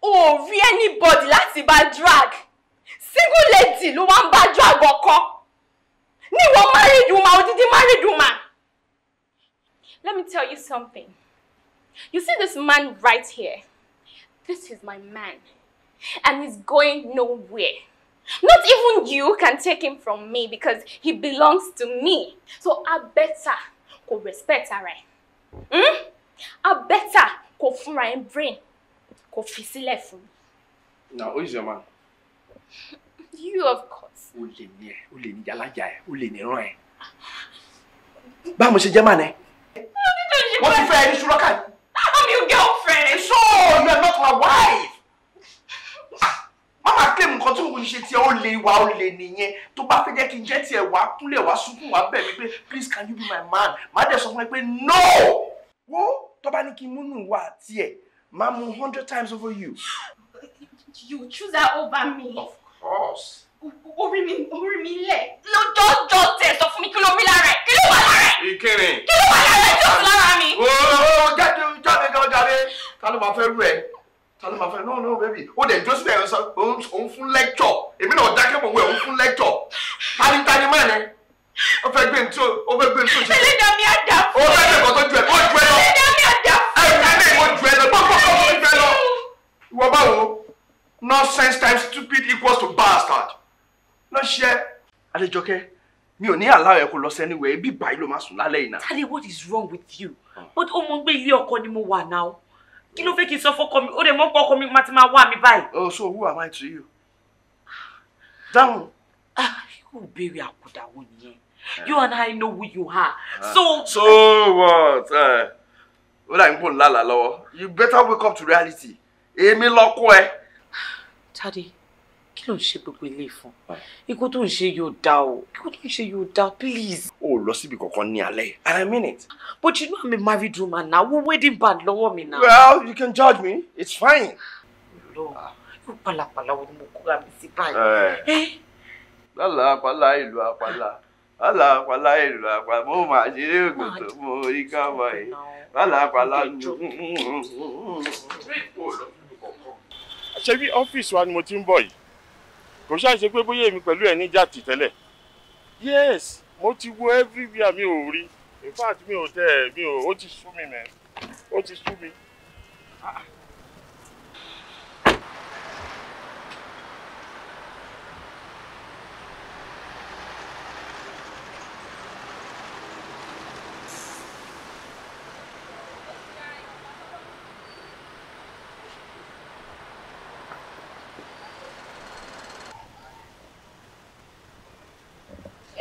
Ó rí anybody láti bá drag. Single lady ló wá ń bá drag ọkọ. Níwọ married woman, odidi married woman. Let me tell you something. You see this man right here? This is my man. And he's going nowhere. Not even you can take him from me because he belongs to me. So I better go respect her. I better go for my brain. Go fi sílẹ̀ fún mi. Now, who is your man? You, of course. O lè ní yálàjà ẹ̀, o lè ní rán ẹ̀. Báwo mo ṣe jẹ́ màá nẹ? Wọ́n ti fẹ́ ẹni ṣúrọ́kà yìí. I'm your girlfriend. So, you are not my wife. Mama claim nǹkan tí mo ṣe tí ó lè wá ó lè nìyẹn. Tó bá fẹ́ jẹ́ kí n jẹ́ tiẹ̀ wá kúnlẹ̀ wá sunkún wá bẹ̀ mí pé please can you be my man? Màá dẹ̀ sọ fún ẹ pé no. Wo tó bá ní kí n múnú wá tiẹ̀, màá mú 100 times over you. You choose that over me. Of course. Orí mi lẹ̀. Lọ́jọ́ tẹ̀ sọ fún mi kí ló rí lára ẹ̀. Kí ló wà lára ẹ̀? Ìkíni. Kí ló wà lára ẹ̀ tí ó sì lára mi? Jáde gan jáde. Ta ló máa fẹ́ rú ẹ? Ta ló máa fẹ́? No baby. Ó dẹ̀ dúró síbẹ̀ ẹ̀rọ sọ òun fún lecture. Èmi náà dákẹ́ mọ̀ wẹ̀ òun fún lecture. Tani máa ní. Ó fẹ́ gbé ntó ṣe. Ẹlẹ́dàá mi á dà fún. Ó fẹ́ gbé nǹkan tó ju ẹ̀ lọ. Ẹlẹ́dàá mi á dà fún. Mo ju ẹ lọ. Gbọ́dọ̀ ju ẹ lọ. Ìwọ báwo? Nonsense times stupid equals to bastard. Lọ ṣe. Adéjọkẹ́, mi ò ní allow ẹ kó lọ sẹ́niwẹ̀ ibi báyìí ló máa sùn lálẹ́ yìí náà. Tade, what is wrong with you? But ó mọ̀ pé ilé ọkọ ni mo wà now. Kí ló fẹ́ kí n sọ fọ́kọ mi? Ó dẹ̀ mọ̀ pé ọkọ mi máa ti máa wá mi báyìí. Oh, so who am I to you? Dáhùn. Yóò béèrè àkùdà wo nìyẹn? You and I know who you are. So what? Ó dà ń pò ńlá lọ́wọ́. You better wake up to reality. Èmi lọ́kọ ẹ. Tade, kí ló ń ṣe gbogbo ilé fún? Ikú tó ń ṣe yóò dá o. Ikú tó ń ṣe yóò dá, please. O lọ síbi kankan ní alẹ́. And I mean it. But you know I'm a married woman now. Wo wedding band lọ́wọ́ mi now. Well, you can judge me. It's fine. Lọ, yóò pàlàpàlà wo ni mo kóra mi sí báyìí. Lálàpàlà ìlú àpàlà. Lálàpàlà ìlú àpàlà. Mo máa ṣeré ògùntò mo rí káwá yìí. Lálàpàlà ṣé bí ọ́fíìsì wa ni mo ti ń bọ̀ yìí kò ṣáà ṣe pé bóyá èmi pẹ̀lú ẹ̀ ní jàtì tẹ́lẹ̀ yes mo ti wo everywhere mi ò rí in fact mi ò ó ti sú mi mẹ́ ó ti sú mi.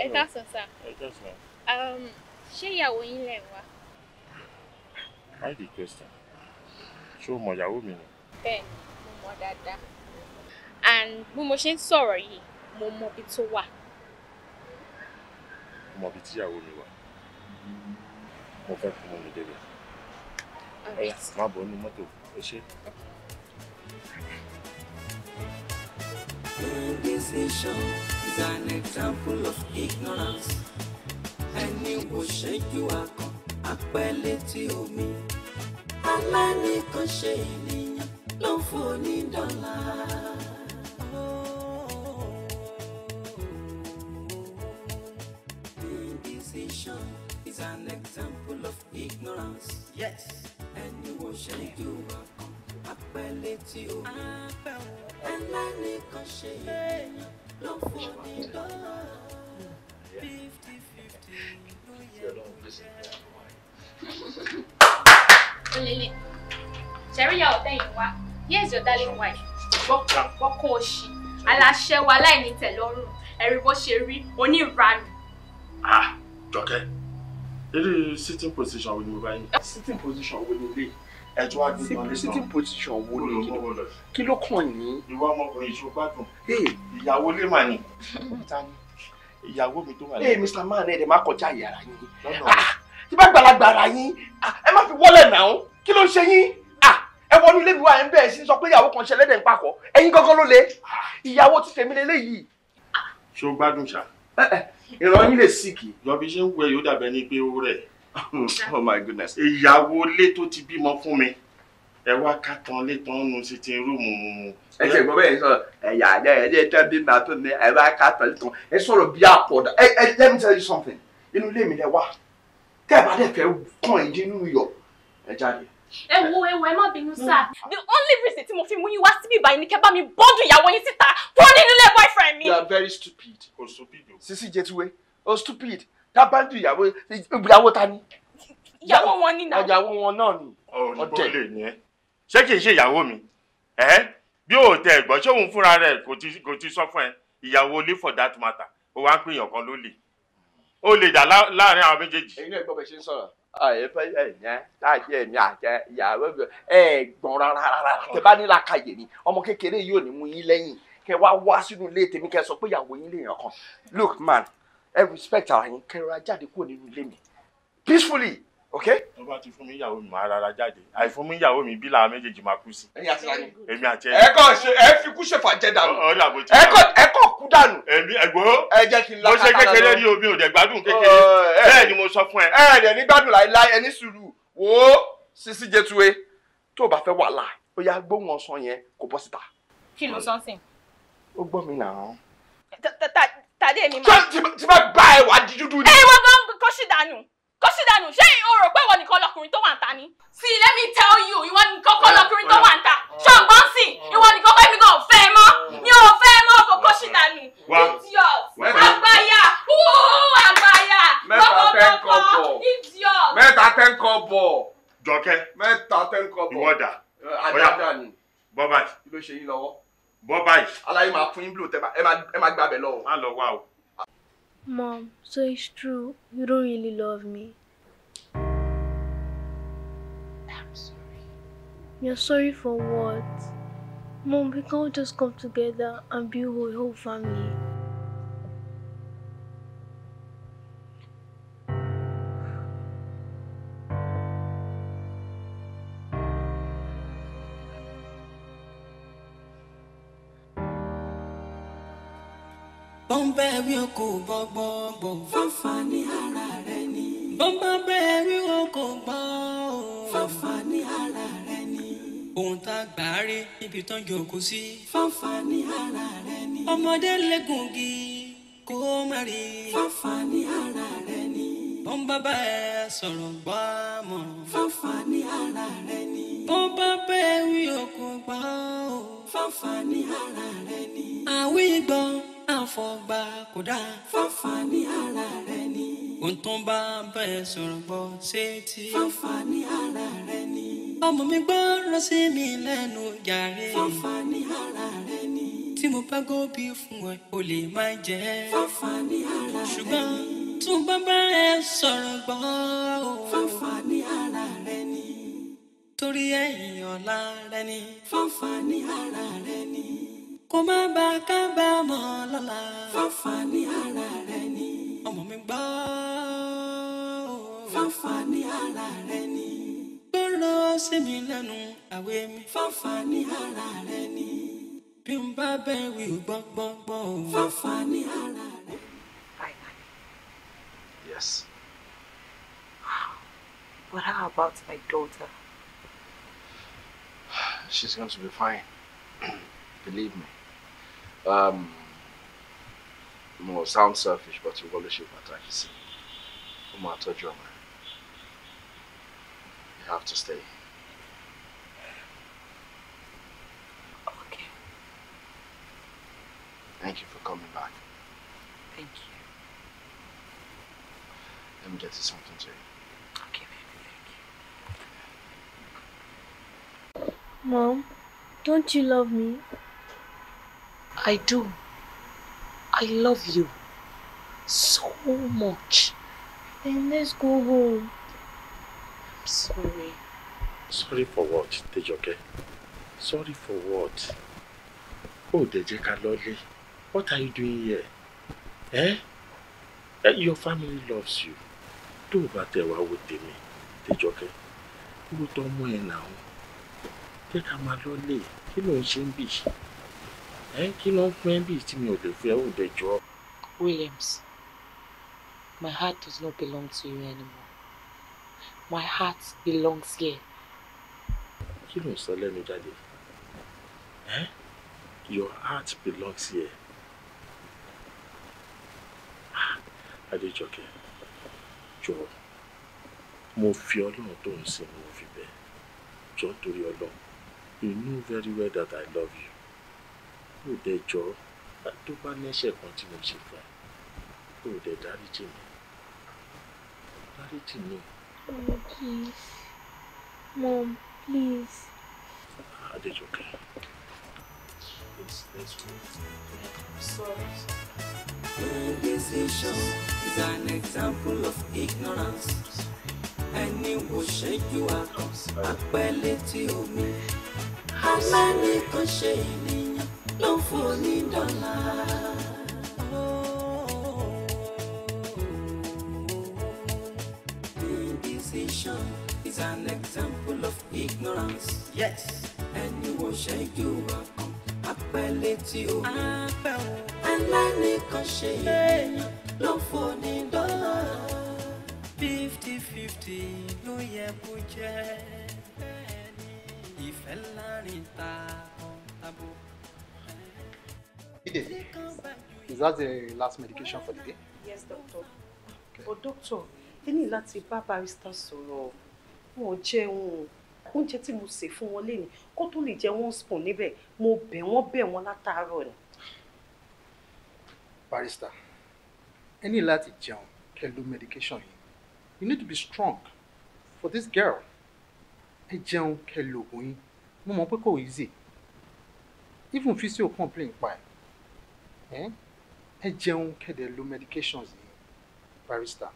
Ẹ káàsán sà. Ṣé ìyàwó yín lẹ̀ wá? Why the question? Ṣé o mọ ìyàwó mi ni? Bẹ́ẹ̀ni, mo mọ̀ dáadáa. And bí mo ṣe ń sọ̀rọ̀ yìí, mo mọ ibi tó wà. Mo mọ ibi tí ìyàwó mi wà. Mo fẹ́ kó mọ mi débẹ̀. Ọ̀yà, má bọ̀ nínú mọ́tò, ó ṣe. Indecision is an example of ignorance. Ẹni wo ṣẹ́jú akàn, apẹ́ létí omi. Alánìkanṣe ènìyàn ló ń fò ní dọ́là. Caution is an example of ignorance. Yes. And you will share you apeleti o. And lani kan ṣe ló fún ni lọ. 50-50 Olele, Sherry, you're telling you, here's your darling wife. What she? Aláṣẹ wa láìní tẹ́lọ́rùn. Ẹ̀rí bó ṣe rí oníranù. Ah, Jọkẹ́. This sitting position with me. Sitting position with me. Sitting position wo ni kí ló kàn yín? Ìwọ ọmọkùnrin ìṣó gbádùn. Ìyàwó lé mà ní. Ìyàwó mi tó wà lẹ́yìn. Mr. Man ẹ̀ dẹ̀ má kọjá ìyàrá yín. Tí bá gbàlagbà ara yín, ẹ má fi wọlé náà. Kí ló ń ṣe yín? Ẹ wọnú ilé mi wá ẹ̀ ń bẹ̀rẹ̀ sí sọ pé ìyàwó kan ṣẹlẹ̀ dẹ̀ ń pakọ̀. Ẹ̀yin gangan ló lé. Ìyàwó ti tèmi lélẹ́yìí. Ṣé o gbádùn ṣá? Ìran yín lè síkì. Jọ̀bí ṣe ń wẹ̀ yóò dàbẹ̀ ní pé ó rẹ̀. Oh my goodness. Ìyàwó ilé tó ti bímọ fún mi. Ẹ wá ká tán lé tán nu sitting room. Ẹ ṣe gbọ́ bẹ́ẹ̀ sọ ẹ̀yà ẹ̀jẹ̀ tẹ́ bí màá tó ní ẹ wá ká tán lé tán. Ẹ sọ̀rọ̀ bí àpọ̀dà. Let me tell you something. Inú ilé mi lẹ wá. Tẹ́ ẹ bá dẹ̀ fẹ́ kàn ìdí inú iyọ̀. Ẹ jáde. Ẹ má bínú sir. The only reason tí mo fi mú yín wá síbí báyìí ni kẹ́ bá mi bọ́dù ìyàwó yín síta fún nínú ilé boyfriend mi. You are very stupid. O stupid o. Sisi Jetuwe. O stupid. Tá bá ń du ìyàwó ta ni? Ìyàwó wọn ni náà. Ìyàwó wọn náà ni. Ọ̀dẹ̀ lè ní ẹ́. Ṣé kìí ṣe ìyàwó mi? Bí o tẹ ẹ̀gbọ́n ṣé òun fúnra rẹ̀ kò ti sọ fún ẹ ìyàwó ilé for that matter. O wá ń pè yàn kan ló lè. O lè dà láàrin àwọn méjèèjì. Ẹ̀yin náà gbọ́ bẹ̀ ṣe ń sọ̀rọ̀. Ẹ̀yẹ́ láàjẹ́ èmi àjẹ́ ìyàwó ẹ̀gbọ́n rárá. Tẹ bá ní làákàyè ni ọmọ kékeré yóò ní mú yín lẹ́yìn. Kẹ wá sínú ilé tèmi kẹ sọ pé ìyàwó yín lè yàn kan. Look man, I respect ara yín kẹrọra jáde kúrò nínú ilé mi. Peacefully, okay? Tó bá ti fún mi ìyàwó mi máa rárá jáde. Àìfún mi ìyàwó mi bí làwọn méjèèjì máa kú sí. Ẹ̀yin àti láyé. Èmi àti ẹ. Ẹ fi kú ṣèfà jẹ dànù. Ọ̀dà bó ti. Ẹ kọ̀ kú dànù. Èmi ẹ̀gbọ́n. Ẹ jẹ́ kí n Mo ṣe kékeré rí omi ò dẹ̀ gbádùn kékeré. Bẹ́ẹ̀ ni mo sọ fún ẹ. Ẹ dẹ̀ ní gbádùn láíláí ẹni sùúrù. Wo Sisi Jetuwe tó o bá fẹ́ wàhálà ó yá gbóhùn ọ̀sán yẹn kò bọ́ síta. Kí ló sọ́nsìn? Ó gbọ́ mi náà. Tàdé ni mà. Tí bá gbá ẹ wá di dúdú ni. Ẹ wọ́n gan kó sì dànù. Ṣé o rò pé ìwọ nìkan lọkùnrin tó wà ń ta ni? See, let me tell you, ìwọ nìkan kọ́ lọkùnrin tó wà ń ta. Ṣọ̀gbọ́n sì, ìwọ nìkan kọ́ èmi gan fẹ́ mọ́. Mi ò fẹ́ mọ́ kókó sì dànù. Idiot. Àgbáyà. Àgbáyà. Idiot. Mẹ́ta 10 kọ́bọ̀. Jọkẹ́. Mẹ́ta 10 kọ́bọ̀. Ìwọ dà. Àdáda ni. Bọ́ báyìí. Kí ló ṣe yín lọ́wọ́? Bọ́ báyìí. Aláyé máa fún yín blue tẹ́ ẹ máa gbàbẹ̀ lọ. Má lọ wá o. Mom, so it's true. You don't really love me. I'm sorry. You're sorry for what? Mom, we can't just come together and be a whole family. Bọ́m̀bẹ́ rí oko gbọ́gbọ́gbọ́. Fáfání ara rẹ ni. Bọ́m̀bẹ́ rí oko gbọ́. Fáfání ara rẹ ni. Ohun tá a gbà rí níbi tán jókòó sí. Fáfání ara rẹ ni. Ọmọdé lẹ́gùngì kó má rí. Fáfání ara rẹ ni. Bọ́m̀bẹ́ ẹ sọ̀rọ̀ gbọ́ mọ̀. Fáfání ara rẹ ni. Bọ́m̀bẹ́ rí oko gbọ́. Fáfání ara rẹ ni. Àwí gbọ́. Àfọ̀gbà kò dáa. Fáfání ara rẹ ni. Ohun tó ń bá bẹ́ẹ̀ sọ̀rọ̀ gbọ́ sétí. Fáfání ara rẹ ni. Ọmọ mi gbọ́rọ̀ sí mi lẹ́nu jàre. Fáfání ara rẹ ni. Tí mo bá góbí fún ẹ, o lè má jẹ́. Fáfání ara rẹ ni. Ṣùgbọ́n tó bá bẹ́ẹ̀ sọ̀rọ̀ gbọ́. Fáfání ara rẹ ni. Torí ẹ̀yìn ọ̀la rẹ ni. Fáfání ara rẹ ni. Kó má bá kábàámọ̀ lọ́la. Fáfání ara rẹ ni. Ọmọ mi gbọ́. Fáfání ara rẹ ni. Gbọ́rọ̀ sí mi lẹ́nu àwẹ̀ mi. Fáfání ara rẹ ni. Bí n bá bẹ́ẹ̀ wí gbọ́gbọ́gbọ́. Fáfání ara rẹ. Yes. But how about my daughter? She's going to be fine. Believe me. More sound selfish, but you always show what I see. I told you, man. You have to stay. Okay. Thank you for coming back. Thank you. Let me get you something to eat. Okay, baby, thank you. Mom, don't you love me? I do. I love you so much. Then let's go home. I'm sorry. Sorry for what, Tejoke? Sorry for what? Oh, Dejeka Lolly, what are you doing here? Eh? Your family loves you. Do what with me, Tejoke. You don't know now. Take a malole. Kí ló ń ṣe ń bì? Kí ló ń fún ẹ bí tí mi ò lè fi ẹ́ wò dé jọ? Williams, my heart does not belong to you anymore. My heart belongs here. Kí ló ń sọ lẹ́nu jáde? Your heart belongs here. Adéjọkẹ́, jọ̀ọ́, mo fi Ọlọ́run tó ń sìn mo fi bẹ̀. Jọ̀ọ́ torí Ọlọ́run. You know very well that I love you. Ó dẹ̀ jọ̀ọ́, tó bá lẹ́ṣẹ̀ kan tí mo ṣe fún ẹ, ó dẹ̀ dáríjì mi. Dáríjì mi. Oh, please. Mom, please. Adéjọkẹ́. Let's move. I'm sorry. Indecision is an example of ignorance. Ẹni wo ṣẹ́jú apẹ́ létí omi. Aláìníkan ṣe ènìyàn ló ń fún onídọ̀là. Indecision is an example of ignorance. Yes. Ẹni wo ṣẹ́jú apẹ́ létí omi. Aláìníkan ṣe ènìyàn ló ń fún onídọ̀là. 50-50 ló yẹ kó jẹ́. Ìfẹ́ láàrin tabo. Is that the last medication for the day? Yes, doctor. Okay. But doctor, ẹ ní láti bá barrister sọ̀rọ̀. Wọn ò jẹun. Oúnjẹ tí mo sè fún wọn lénìí kó tó lè jẹ one spoon níbẹ̀. Mo bẹ̀ wọ́n látàárọ̀ ni. Barrister, ẹ ní láti jẹun kẹ́ lo medication yìí. You need to be strong for this girl. Ẹ jẹun kẹ́ lo oògùn yín. Mo mọ̀ pé kò easy. Even physio complain pa ẹ̀. Ẹ jẹun kẹ́ dẹ̀ lo medications yìí. Barrister.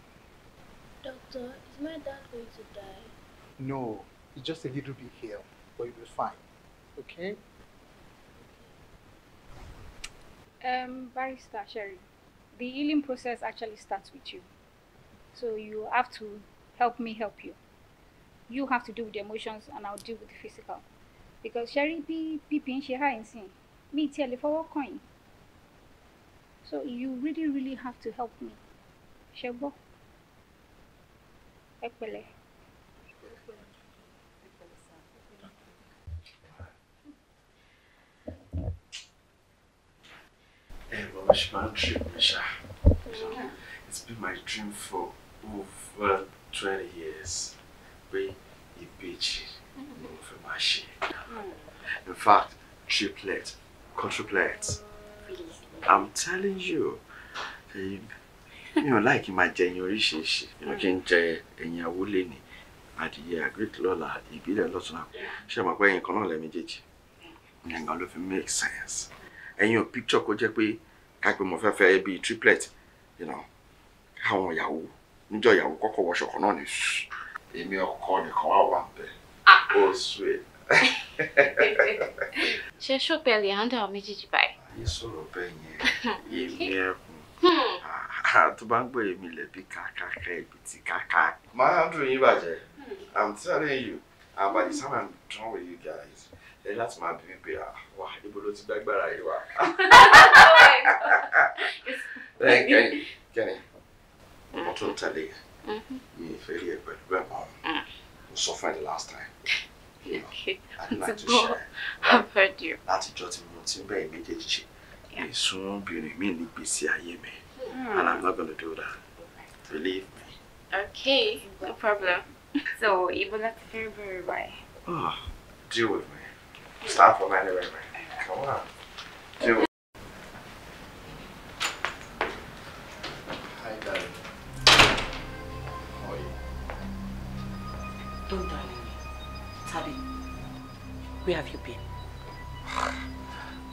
Doctor, is my dad going to die? No, he's just a little bit ill, but he'll be fine. Okay? Barrister Sherry, the healing process actually starts with you. So you have to help me help you. You have to deal with the emotions and I'll deal with the physical. Because Sherry be she high and me tell you for coin. So you really have to help me. Shebo. Ekpele. It's been my dream for over 20 years. Be a bitch. In fact, triplet, quadruplet. I'm telling you, you know, like my January, you know, can jay and ya woolen at the year, great Lola, he be a lot now. She my way in Colonel, let me get you. And all of it makes sense. And your picture could just be Kakumoffa be triplet, you know. How Yahoo, enjoy your cocoa wash on honest. In your corner, call one day. Oh, sweet. She should barely handle me, Jibai. You sort of paying you. To bank boy, me let be kaka. My Andrew, you budget. I'm telling you, by the time I'm done with you guys, that's my baby. Why, you will look back where you are. Kenny, I'm not going to tell you. You failure, but so far the last time. Okay. I'd like to share. I've heard you. That's just me immediately. It's soon be me and I'm not going to do that. Believe me. Okay, no problem. So, Ebola very, very right. Deal with me. Start from anywhere, man. Come on. Deal with me. Hi, darling. How are you? Don't darling me. Tabi, where have you been?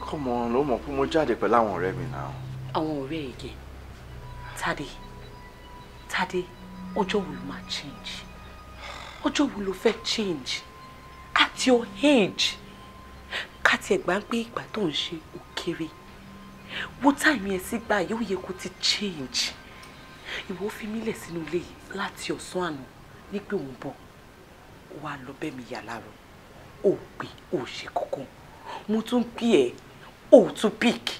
Come on, no more. Put more jáde pẹ̀lú àwọn ọ̀rẹ́ mi now. Àwọn ọ̀rẹ́ again. Tade, ọjọ́ wo ló máa change? Ọjọ́ wo ló fẹ́ change? At your age. Ká tiẹ̀ gbà pé ìgbà tó ń ṣe ó kéré. Wo time yẹn sí gbà yóò yẹ kó ti change. Ìwọ fi mí lẹ̀ sínú ilé yìí láti ọ̀sán àná ní pé òun bọ̀. Wá lọ bẹ́ mi yà láàárọ̀. Ó pè ó ṣe kankan. Mo tún pè ẹ́ ó tún pick.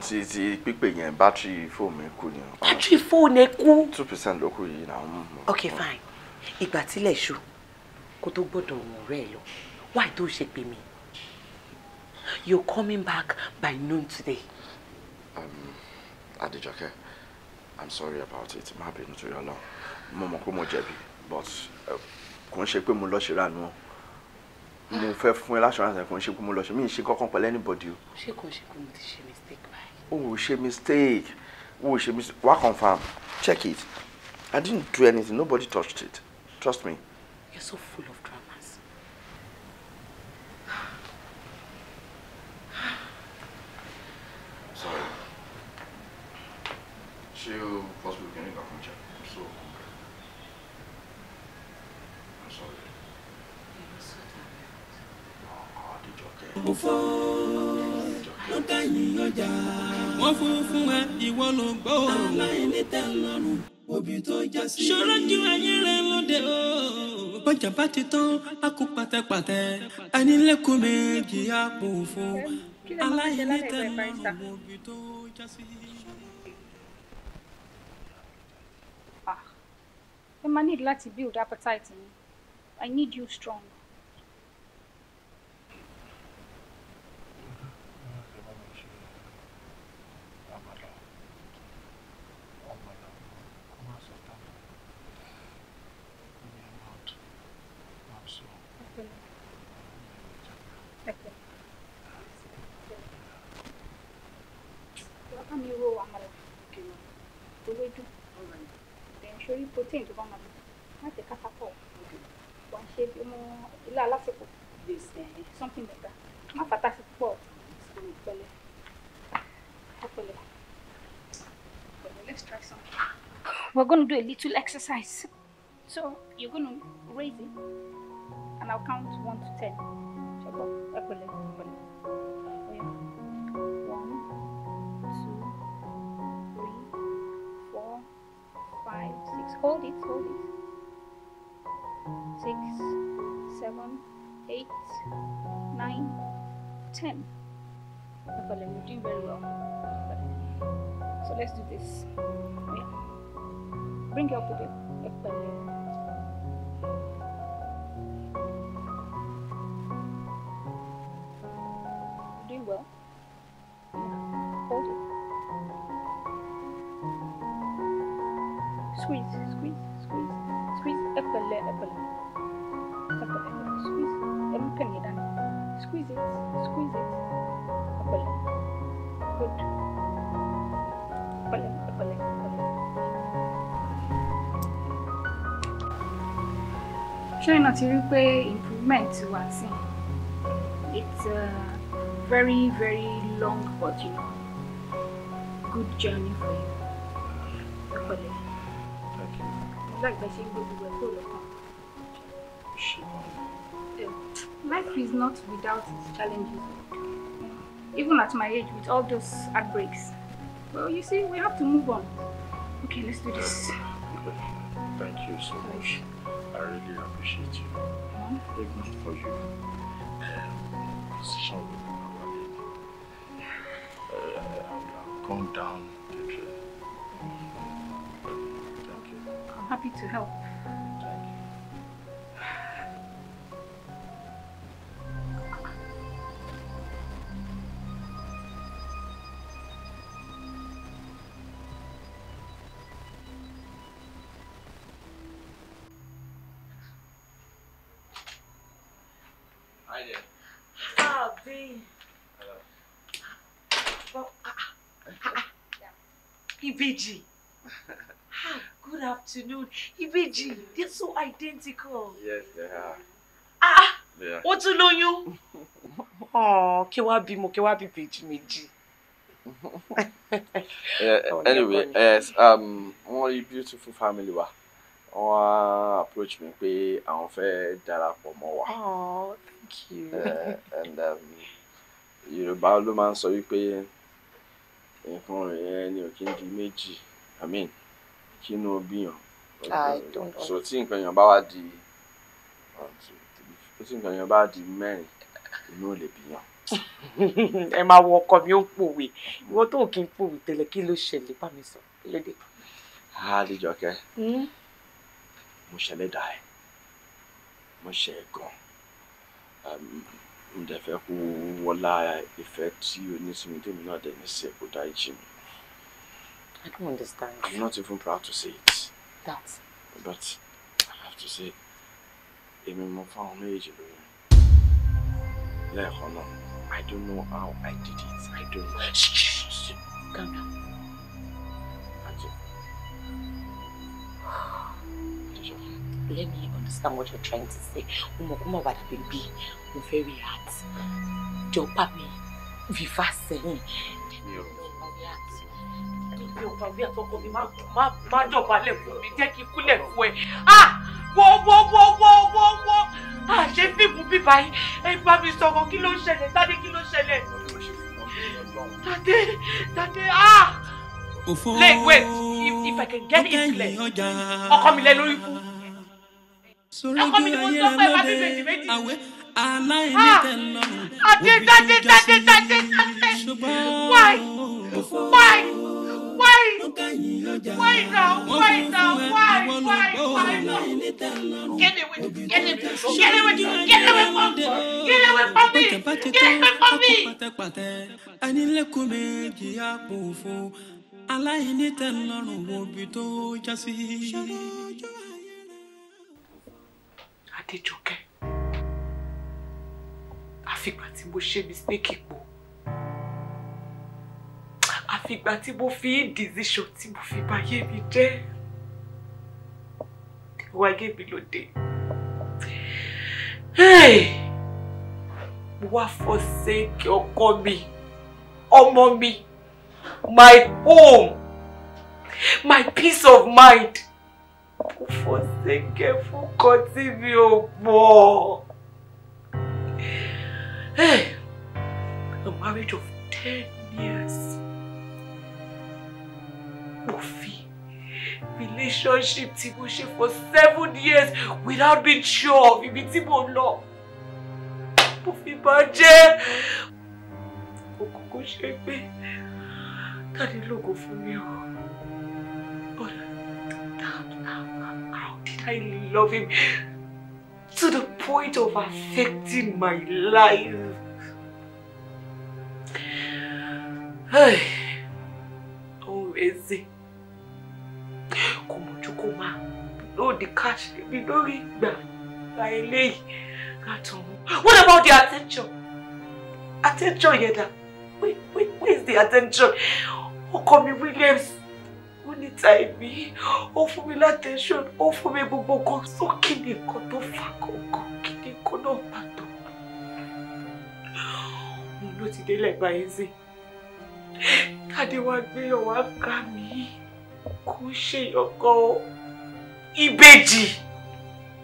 Ti pípé yẹn battery phone mi kú ni. Battery phone ẹ kú. 2% ló kù yìí now. Okay, fine. Ìgbà tílẹ̀ ṣú kó tó gbọ́dọ̀ wọ̀n rẹ̀ lọ. Why tó ṣe pè mí? You're coming back by noon today. Adejoke, I'm sorry about it. Má bínú torí Ọlọ́run. Mo mọ̀ pé mo jẹ̀bi, but kò ń ṣe pé mo lọ ṣe ránú. Mo fẹ́ fún ẹ l'assurance kò ń ṣe pé mo lọ ṣe. Mi ì ṣe kankan pẹ̀lú anybody o. Ṣé kò ń ṣe pé mo ti ṣe mistake báyìí? Oh, ṣe mistake. Oh, ṣe mistake. Wá confirm. Check it. I didn't do anything. Nobody touched it. Trust me. You're so full of dramas. Sorry. She'll possibly get it back from check. So I'm sorry. Wọ́n kẹ́yìn ọjà. Wọ́n fún ẹ ìwọ ló gbọ́. Aláìní tẹ́ lọ́rùn òbí tó já sí. Ṣòro ju ayé rẹ lóde o. Bọ́jà bá ti tán, a kú pàtẹ́pàtẹ́. Anílẹ̀kùn méjì àpò fún. Aláìní tẹ́ lọ́rùn òbí tó já sí. I might need láti build appetite in me. I need you strong. Surely protein to bama ma te kata po one shape mo ila lásìkò this something like that ma fatasi po pẹ̀lẹ́ pẹ̀lẹ́ let's try something. We're going to do a little exercise, so you're going to raise it and I'll count 1 to 10. Pẹ̀lẹ́ 5, 6, hold it, 6, 7, 8, 9, 10. Okay, you're doing very well. So let's do this. Yeah. Bring it up a bit. You're doing well. Yeah. Hold it. Squeeze. Epele. Squeeze. Squeeze it. Epele. Good. Epele. Showing not to improvement to what's in. It's a very, very long but good journey for you. Epele. Like by saying life is not without its challenges. Even at my age, with all those heartbreaks, well, you see, we have to move on. Okay, let's do this. Thank you so much. I really appreciate you. If not for you, position would I would have gone down the drain. Thank you. I'm happy to help. Hi there. Ah, babe. Hello. Ibeji. Good afternoon. Ibeji, they're so identical. Yes, they are. Yeah. Wọ́n tún lóyún. Oh, kí wá bímọ, kí wá bí ìbejì méjì. Anyway, yes, one beautiful family wa. Wọ́n approach me pé àwọn fẹ́ darapọ̀ mọ́ wa. Oh, thank you. And Yorùbá ló máa ń sọ wípé nǹkan yẹn ni ò kí ń di méjì. I mean, kí inú bíyàn. I don't know. So tí nǹkan yẹn bá wá di mẹ́rin, inú ò lè bíyàn. Ẹ máa wọ ọkọ mi ó ń pòwe. Ìwọ tó kí n pòwe tẹ́lẹ̀ kí ló ṣẹlẹ̀ bá mi sọ. Lédè. Adéjọkẹ́. Mo ṣẹlẹ̀ dà ẹ́. Mo ṣe é gan. Mo dẹ̀ fẹ́ kó wọlá ìfẹ́ tí o ní sí mi tèmi náà dẹ̀ ní sí ẹ kó dá ìjì mi. I don't understand. I'm not even proud to say it. That. But I have to say, èmi mo fáwọn méjì lóyún. Lẹ́ẹ̀kan náà, I don't know how I did it. I don't know. Shh. Calm down. Let me understand what you're trying to say. Umokuma bada baby, I'm very hurt. Jopa mi, viva sẹ́yìn. Mi ò bá wí àtọkọ mi má dọ̀bálẹ̀ fún mi, jẹ́ kí n kúnlẹ̀ fún ẹ. Wo. Ṣé fíìmù bíbá yìí? Ẹ bá mi sọ̀rọ̀ kí ló ń ṣẹlẹ̀? Tádé kí ló ń ṣẹlẹ̀? Tádé. Wait, if I can get it clear. Ọkọ mi lẹ lórí fún. Ọkọ mi ni mo sọ pé bá mi méjì. Tádé. Why now? Get away from me. Adéjọkẹ́, àfìgbà tí mo ṣe mistake ipò, àfìgbà tí mo fi indecision tí mo fi báyé mi jẹ́, wáyé mi lóde. Mo wá forsake ọkọ mi, ọmọ mi, my home, my peace of mind. Mo forsake fún kan tí mi ò mọ̀. A marriage of 10 years. Mo fi relationship tí mo ṣe for 7 years without being sure of ibi tí mo lọ. Mo fi bàjẹ́. Mo kúkú ṣe pé Tádé lógo fún mi o. But how did I love him to the point of affecting my life? Oh, easy. Come on, no, the cash, we don't read that. What about the attention? Attention, Yeda. Wait, where's the attention? Ọkọ mi Williams. Only time me, offer me attention, offer me gbogbo so kini nǹkan tó fà kankan, kini nǹkan náà pàtó. Mo ló ti délẹ̀ báyìí sí. Tádé wá gbé ọwọ́ ká mi, kò ṣe ọkọ ìbejì.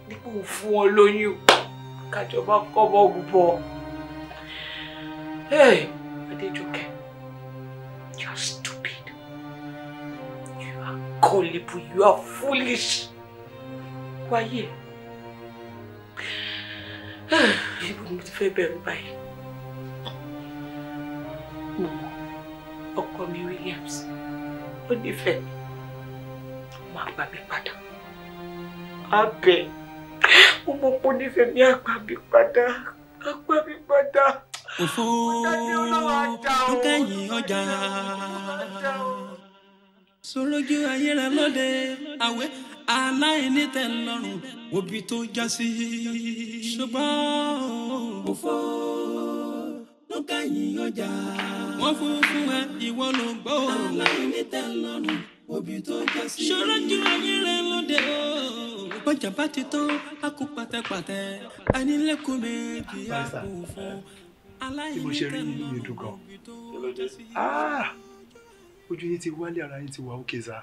Nípò fún wọn lóyún, kájọba kọ́mọ gbọ́. Hey, Adéjọkẹ́, you're stupid. Gullible, you are foolish. Why here? You wouldn't feel better by ọkọ mi Williams. Ó nífẹ̀ẹ́ mi. Má gbà mí padà. Abẹ́. Mo mọ̀ pé ó nífẹ̀ẹ́ mi, á gbà mí padà. Á gbà mí padà. Òfò ló kẹ́yìn ọjà. Sorojú ayéra lóde, àwẹ̀ aláìní tẹ́lọ́rùn òbí tó já sí ṣùgbọ́n òfò ló kẹ́yìn ọjà wọ́n fún ẹ ìwọ ló gbọ́ aláìní tẹ́lọ́rùn òbí tó já sí ṣọ́ra ju ayé rẹ lóde o ọjà bá ti tán a kú pàtẹ́pàtẹ́ ẹni lẹ́kọ̀ọ́ méjì á kú fún tí mo ṣe rí yìí dùn gan. Ojú yín ti wálé, ara yín ti wà òkè sá.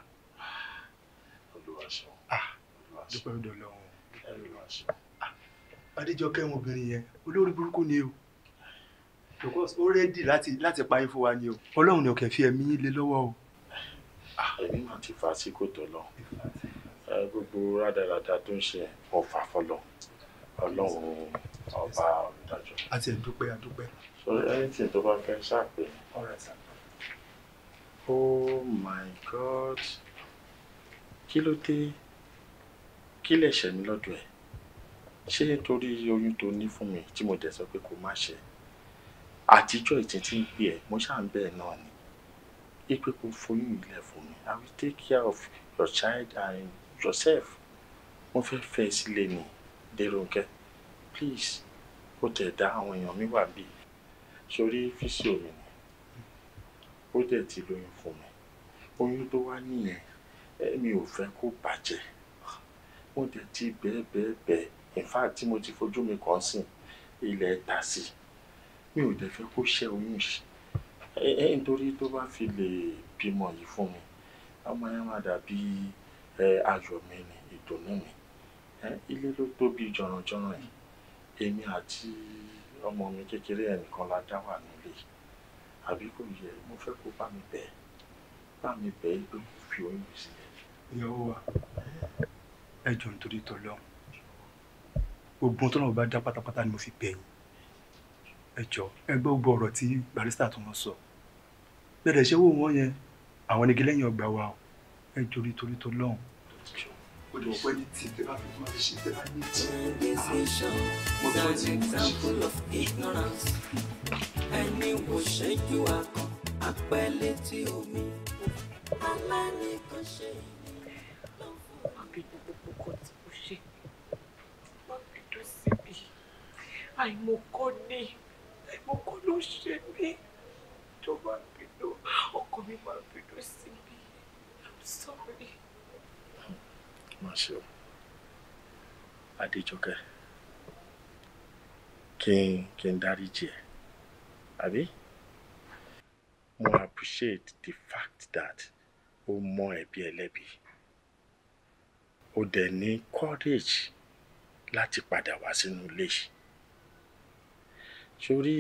Dúpẹ́ ọ̀dọ̀ Ọlọ́run. Adéjọkẹ́ ọmọbìnrin yẹn olórí burúkú ni o. Because ó rẹ́dì láti pa yín fún wa ni o. Ọlọ́run ni ọ̀kẹ́ fi ẹ̀mí yín lé lọ́wọ́ o. Èmi máa ti fa sí kòtò lọ. Gbogbo rádaràda tó ń ṣe ọ̀fà fọlọ́. Ọlọ́run ọba olùdájọ́. Àti àdúpẹ́. So anything tó bá fẹ́ ṣàpè. Oh my God. Kí ló dé? Kí lè ṣe mí lọ́dọ̀ ẹ̀? Ṣé nítorí oyún tó ní fún mi tí mo dẹ̀ sọ pé kò má ṣe? Àtijọ́ ìtì tí ń pè ẹ́, mo ṣáà ń bẹ́ẹ̀ náà ni. Ipe kò foyún ilẹ̀ fún mi. I will take care of your child and yourself. Mo fẹ́ fẹ́ sílé ni, Déròǹkẹ́. Please, ó tẹ̀ dá àwọn èèyàn mi wà bí. Sórí físíò mi ni. Ó dẹ̀ ti lóyún fún mi. Oyún tó wá nìyẹn, mi ò fẹ́ kó bàjẹ́. Mo dẹ̀ ti bẹ́ẹ̀. In fact, tí mo ti fojú mi kàn sí ilẹ̀ ta sí. Mi ò dẹ̀ fẹ́ kó ṣẹ́ oyún yìí. Nítorí tó bá fi lè bímọ yìí fún mi, ọmọ yẹn máa dàbí ayọ̀ mi ni, ìdùnnú mi. Ilé ló tóbi jọ̀rọ̀jọ̀rọ̀ yìí. Èmi àti ọmọ mi kékeré ẹnìkan la dá wà nílé. Àbí kò yẹ, mo fẹ́ kó bá mi bẹ̀ pé kó fi oyún mi sílẹ̀. Ìyàwó wa, ẹ jọ̀ọ́ nítorí t'Ọlọ́run. Gbogbo tó náà bá dá pátápátá ni mo fi bẹ̀ yín. Ẹ jọ̀ọ́, ẹ gbọ́ gbogbo ọ̀rọ̀ tí barista tó wọ́n sọ. Bẹ́ẹ̀ ṣe wò wọ́n yẹn, àwọn igi lẹ́yìn ọgbà wa o. Ẹ jọ̀ọ́ nítorí t'Ọlọ́run. Ó dẹ̀ wọ́n pẹ́ ní tí tẹ́ bá fi máa fi ṣe tẹ́ bá ní tí. Mo tọ́ ti example of ignorance. Ẹni wo ṣẹ́jú akàn apẹ́lẹ́ tí omi aláìníkan ṣe àìmọ̀kọ́ ló ṣe mí tó bá bínú ọkọ mi máa bínú sí mi. I'm sorry. Má ṣe o, Adéjọkẹ́, kí n dáríjì ẹ́, àbí? Mo appreciate the fact that o mọ ẹ̀bi ẹlẹ́bi. O dẹ̀ ní courage láti padà wá sínú ilé yìí. Sórí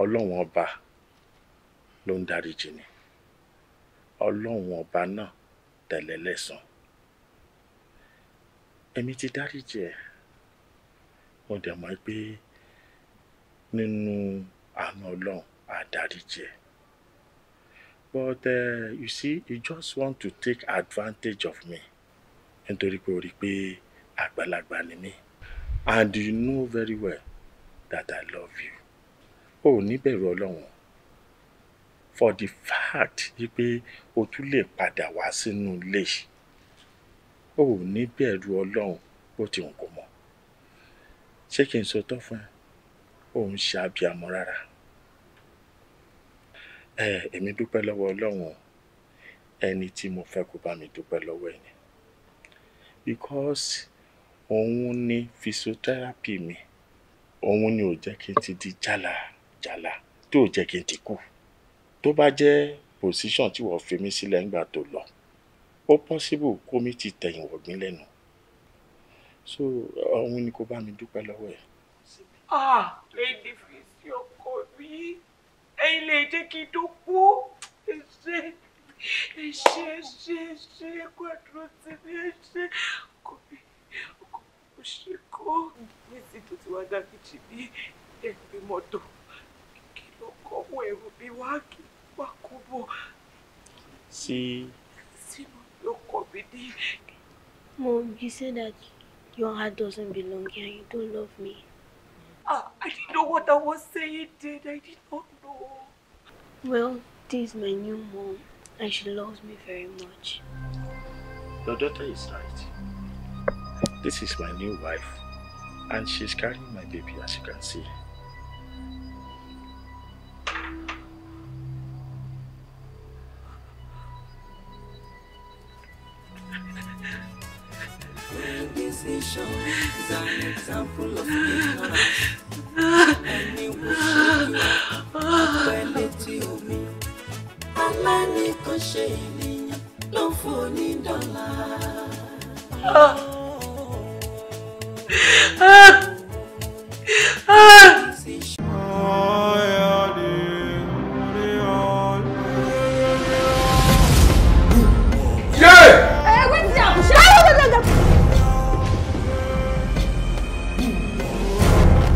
Ọlọ́run ọba ló ń dáríjì ni. Ọlọ́run ọba náà tẹ̀lé lẹ́san. Èmi ti dáríjì ẹ́. Mo dẹ̀ mọ̀ pé nínú àánú Ọlọ́run á dáríjì ẹ́. But you see, you just want to take advantage of me. Nítorí pé o rí pé àgbàlagbà ni mí. And you know very well that I love you. O ní bẹ̀rù Ọlọ́run. For the fact pé o tún lè padà wá sínú ilé. O ní bẹ̀rù Ọlọ́run bó ti hùn kó mọ̀. Ṣé kí n sọ tọ́ fún ẹ? O ń ṣe abiyamọ rárá. Èmi dúpẹ́ lọ́wọ́ Ọlọ́run. Ẹni tí mo fẹ́ kó bá mi dúpẹ́ lọ́wọ́ ẹ̀ ni. Because òun ni physiotherapy mi. Òun ni ò jẹ́ kí n ti di jálá tí ò jẹ́ kí n ti kú. Tó bá jẹ́ position tí wọ́n fi mí sílẹ̀ ńgbà tó lọ, ó possible kó mi ti tẹ̀yìn wọ̀gbìn lẹ́nu. So òun ni kó bá mi dúpẹ́ lọ́wọ́ ẹ̀. Lady Fisi ọkọ mi, ẹ̀yin lè jẹ́ kí n tó kú. Ẹ ṣé gbàdúrà sí mi, ẹ ṣé ọkọ mi ó ṣe kó. Nísì tó ti wá dákìjì bí ẹgbẹ́ mọ́tò kí ló kọ́wọ́ ẹ̀rù bí wá kí wá kó bọ̀. Sínú ló kọ̀ mí ní. Mom, you said that your heart doesn't belong here and you don't love me. I didn't know what I was saying then. I did not know. Well, this is my new mom and she loves me very much. Your daughter is right. This is my new wife, and she's carrying my baby, as you can see. Decision is an example of ignorance. And it will show you quality of me. Alani kan ṣe ènìyàn ló ń fún ní dọ́là.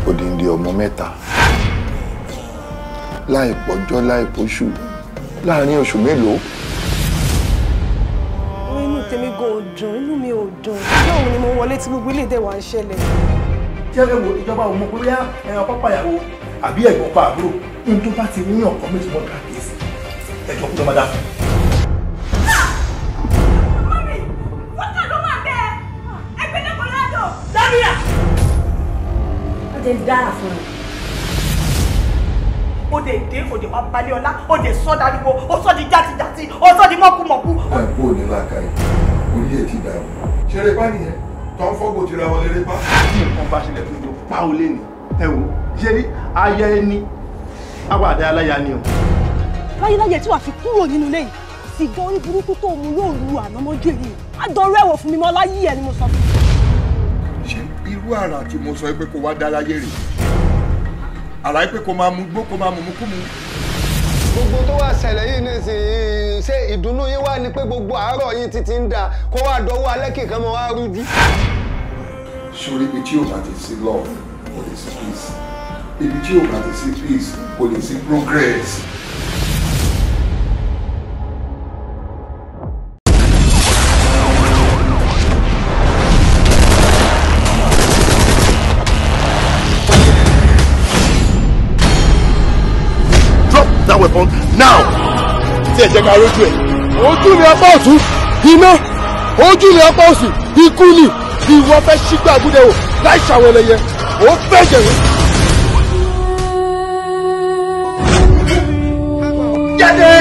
Odindi ọmọ mẹ́ta láì pọ́jọ́ láì pọ́ṣù láàrin oṣù mélòó. Inú tèmi gan ò dùn, inú mi ò dùn. Báwo ni mo wọlé tí gbogbo ilé ìdẹ̀ wà ń ṣẹlẹ̀? Ṣé ẹ wo ìjọba ò mọ̀ bóyá ẹran pápá ìyàwó àbí ẹ̀gbọ́n pa àbúrò ní tó bá ti ní ọ̀kan méjì mọ́ káàkiri ẹ̀jọ̀ kúndọ́ máa dá fún. Dára fún mi. Òde dé òde wá balẹ̀ ọlá, òde sọ dariwo, ó sọ di játijàti, ó sọ di mọ́kúmọ́kú. Ẹ kú òní làákàyè, orí ẹ̀ ti dàrú. Ṣeré pa nìyẹn, tó ń fọ́gbò tira wọn léré pa. Tí nǹkan bá ṣẹlẹ̀ tó pa ó lé ní. Ẹ wo, ṣé ní aya ẹni, àwàdà aláya ni o. Láyéláyé tí wàá fi kúrò nínú ilé yìí, sìgá orí burúkú tó mu yóò lu ànámọ́jú èyí. Má dọ̀rọ̀ ẹ̀wọ̀ fún mi mọ́ láyé ẹ̀ ni mo sọ fún mi. Ṣé irú àrà tí mo sọ pé kó wá dá láyé rè? Àrà pé kó máa mú gbó kó máa mú kú mu. Gbogbo tó wá ṣẹlẹ̀ yìí nísìnyí ṣé ìdùnnú yín wá ní pé gbogbo àárọ̀ yín ti ń da kó wá dọwọ́ alẹ́ kìkan mọ́ wá rújú. Sórí ibi tí ò bá ti sí love kò lè sí peace. Ibi tí ò bá ti sí peace kò lè sí progress. That weapon now. Tí ẹ jẹ́ ká rójú ẹ̀. Ojú ni apá ọ̀tún, iná. Ojú ni apá òsì, ikú ni. Ìwọ fẹ́ ṣígbà àgùdẹ o láì ṣàwọn ẹlẹ́yẹ. Ó fẹ́ jẹ̀wé. Jáde!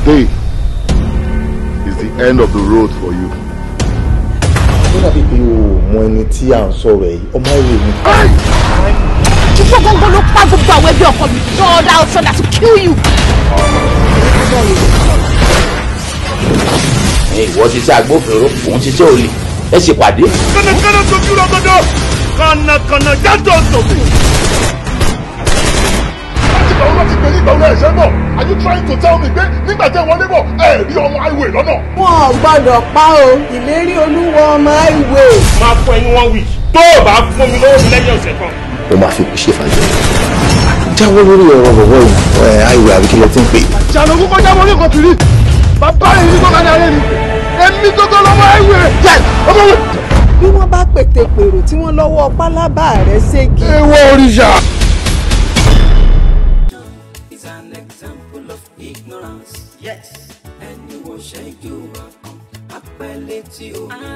Today is the end of the road for you. Ó dàbí pé o mọ ẹni tí à ń sọ̀rọ̀ ẹ̀ ọmọ ìwé mi. Ìfọ̀ gbọ́ngàn ló pa gbogbo àwọn ẹbí ọkọ mi. God, I'll try to kill you. Ìwọ ti ṣe agbófinró, òun ti ṣe olè, ẹ ṣe pàdé. Kànnàkànnà tójú lọ́gọ́dọ̀, kànnàkànnà jájọ́ sòfin. Láti gbà wọ́n ti pè ní ìgbà wọlé ẹ̀ṣẹ́ náà. Are you trying to tell me pé nígbà tẹ́ wọlé bọ̀ ẹ rí ọmọ highway lọ́nà? Wọn ò gbọ́dọ̀ pa o, ìlérí olúwa ọmọ highway. Máa fún ẹyin 1 week. Tó o bá fún mi lọ́wọ́ mi lẹ́yìn ọ̀sẹ̀ kan. Ó máa fi ṣe fàájì. Jáwọ́ lórí ọ̀rọ̀ bọ̀bọ̀ yìí, highway àbí kí lẹ ti ń pè. Jàǹdùkú kúkọ jáwọ́ ní nǹkan kiri. Bàbá rẹ̀ ní kọ́kọ́ ní ayé ni. Èmi gbogbo lọ́wọ́ highway. Bí wọ́n bá pètè pèrò tí wọ́n lọ́wọ́ pálábá rẹ̀ ségi. Ewé òrìṣà. Is an example of ignorance. Yes. Ẹni wo ṣe yóò wá kan apẹ̀lẹ̀ tí o ní.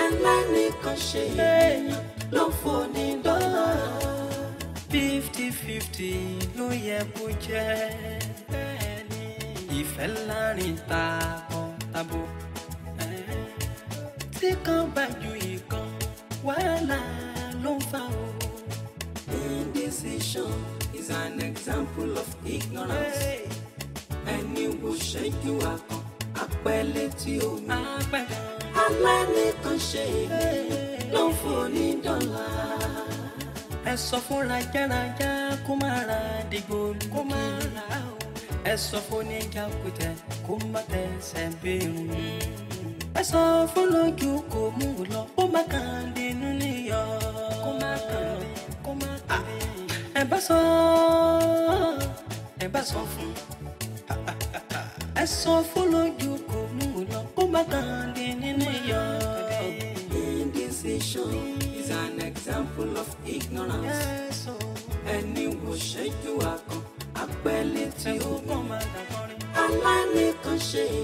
Aláìníkan ṣe èèyàn ló ń fún ní dọ́là. 50-50 ló yẹ kó jẹ́. Ìfẹ́ láàrin takọ-tabo. Tí kan bá ju ìkan, wàhálà ló ń fà o. Indecision is an example of ignorance. Ẹni wo ṣẹ́jú akàn, apẹ̀lẹ̀ tí o ní. Aláìníkan ṣe èmi ló ń fún ní dọ́là. Ẹ sọ fún rajaraja kó má ra dìgbòlugi. Kó má ra o. Ẹ sọ fún oníjàkútẹ̀ kó má tẹsẹ̀ bẹ́ẹ̀rù. Ẹ sọ fún lójú kò mú lọ kó má kàn dínú níyọ̀. Kó má kàn dé, kó má kàn dé. Ẹ bá sọ fún. Ẹ sọ fún lójú kò mú lọ kó má kàn dínú níyọ̀. Indecision is an example of ignorance. Yes, ẹni wò ṣẹ́jú àkàn apẹ́lẹ́ tí ó kàn máa dàgbọ́n rí aláìní kan ṣe é.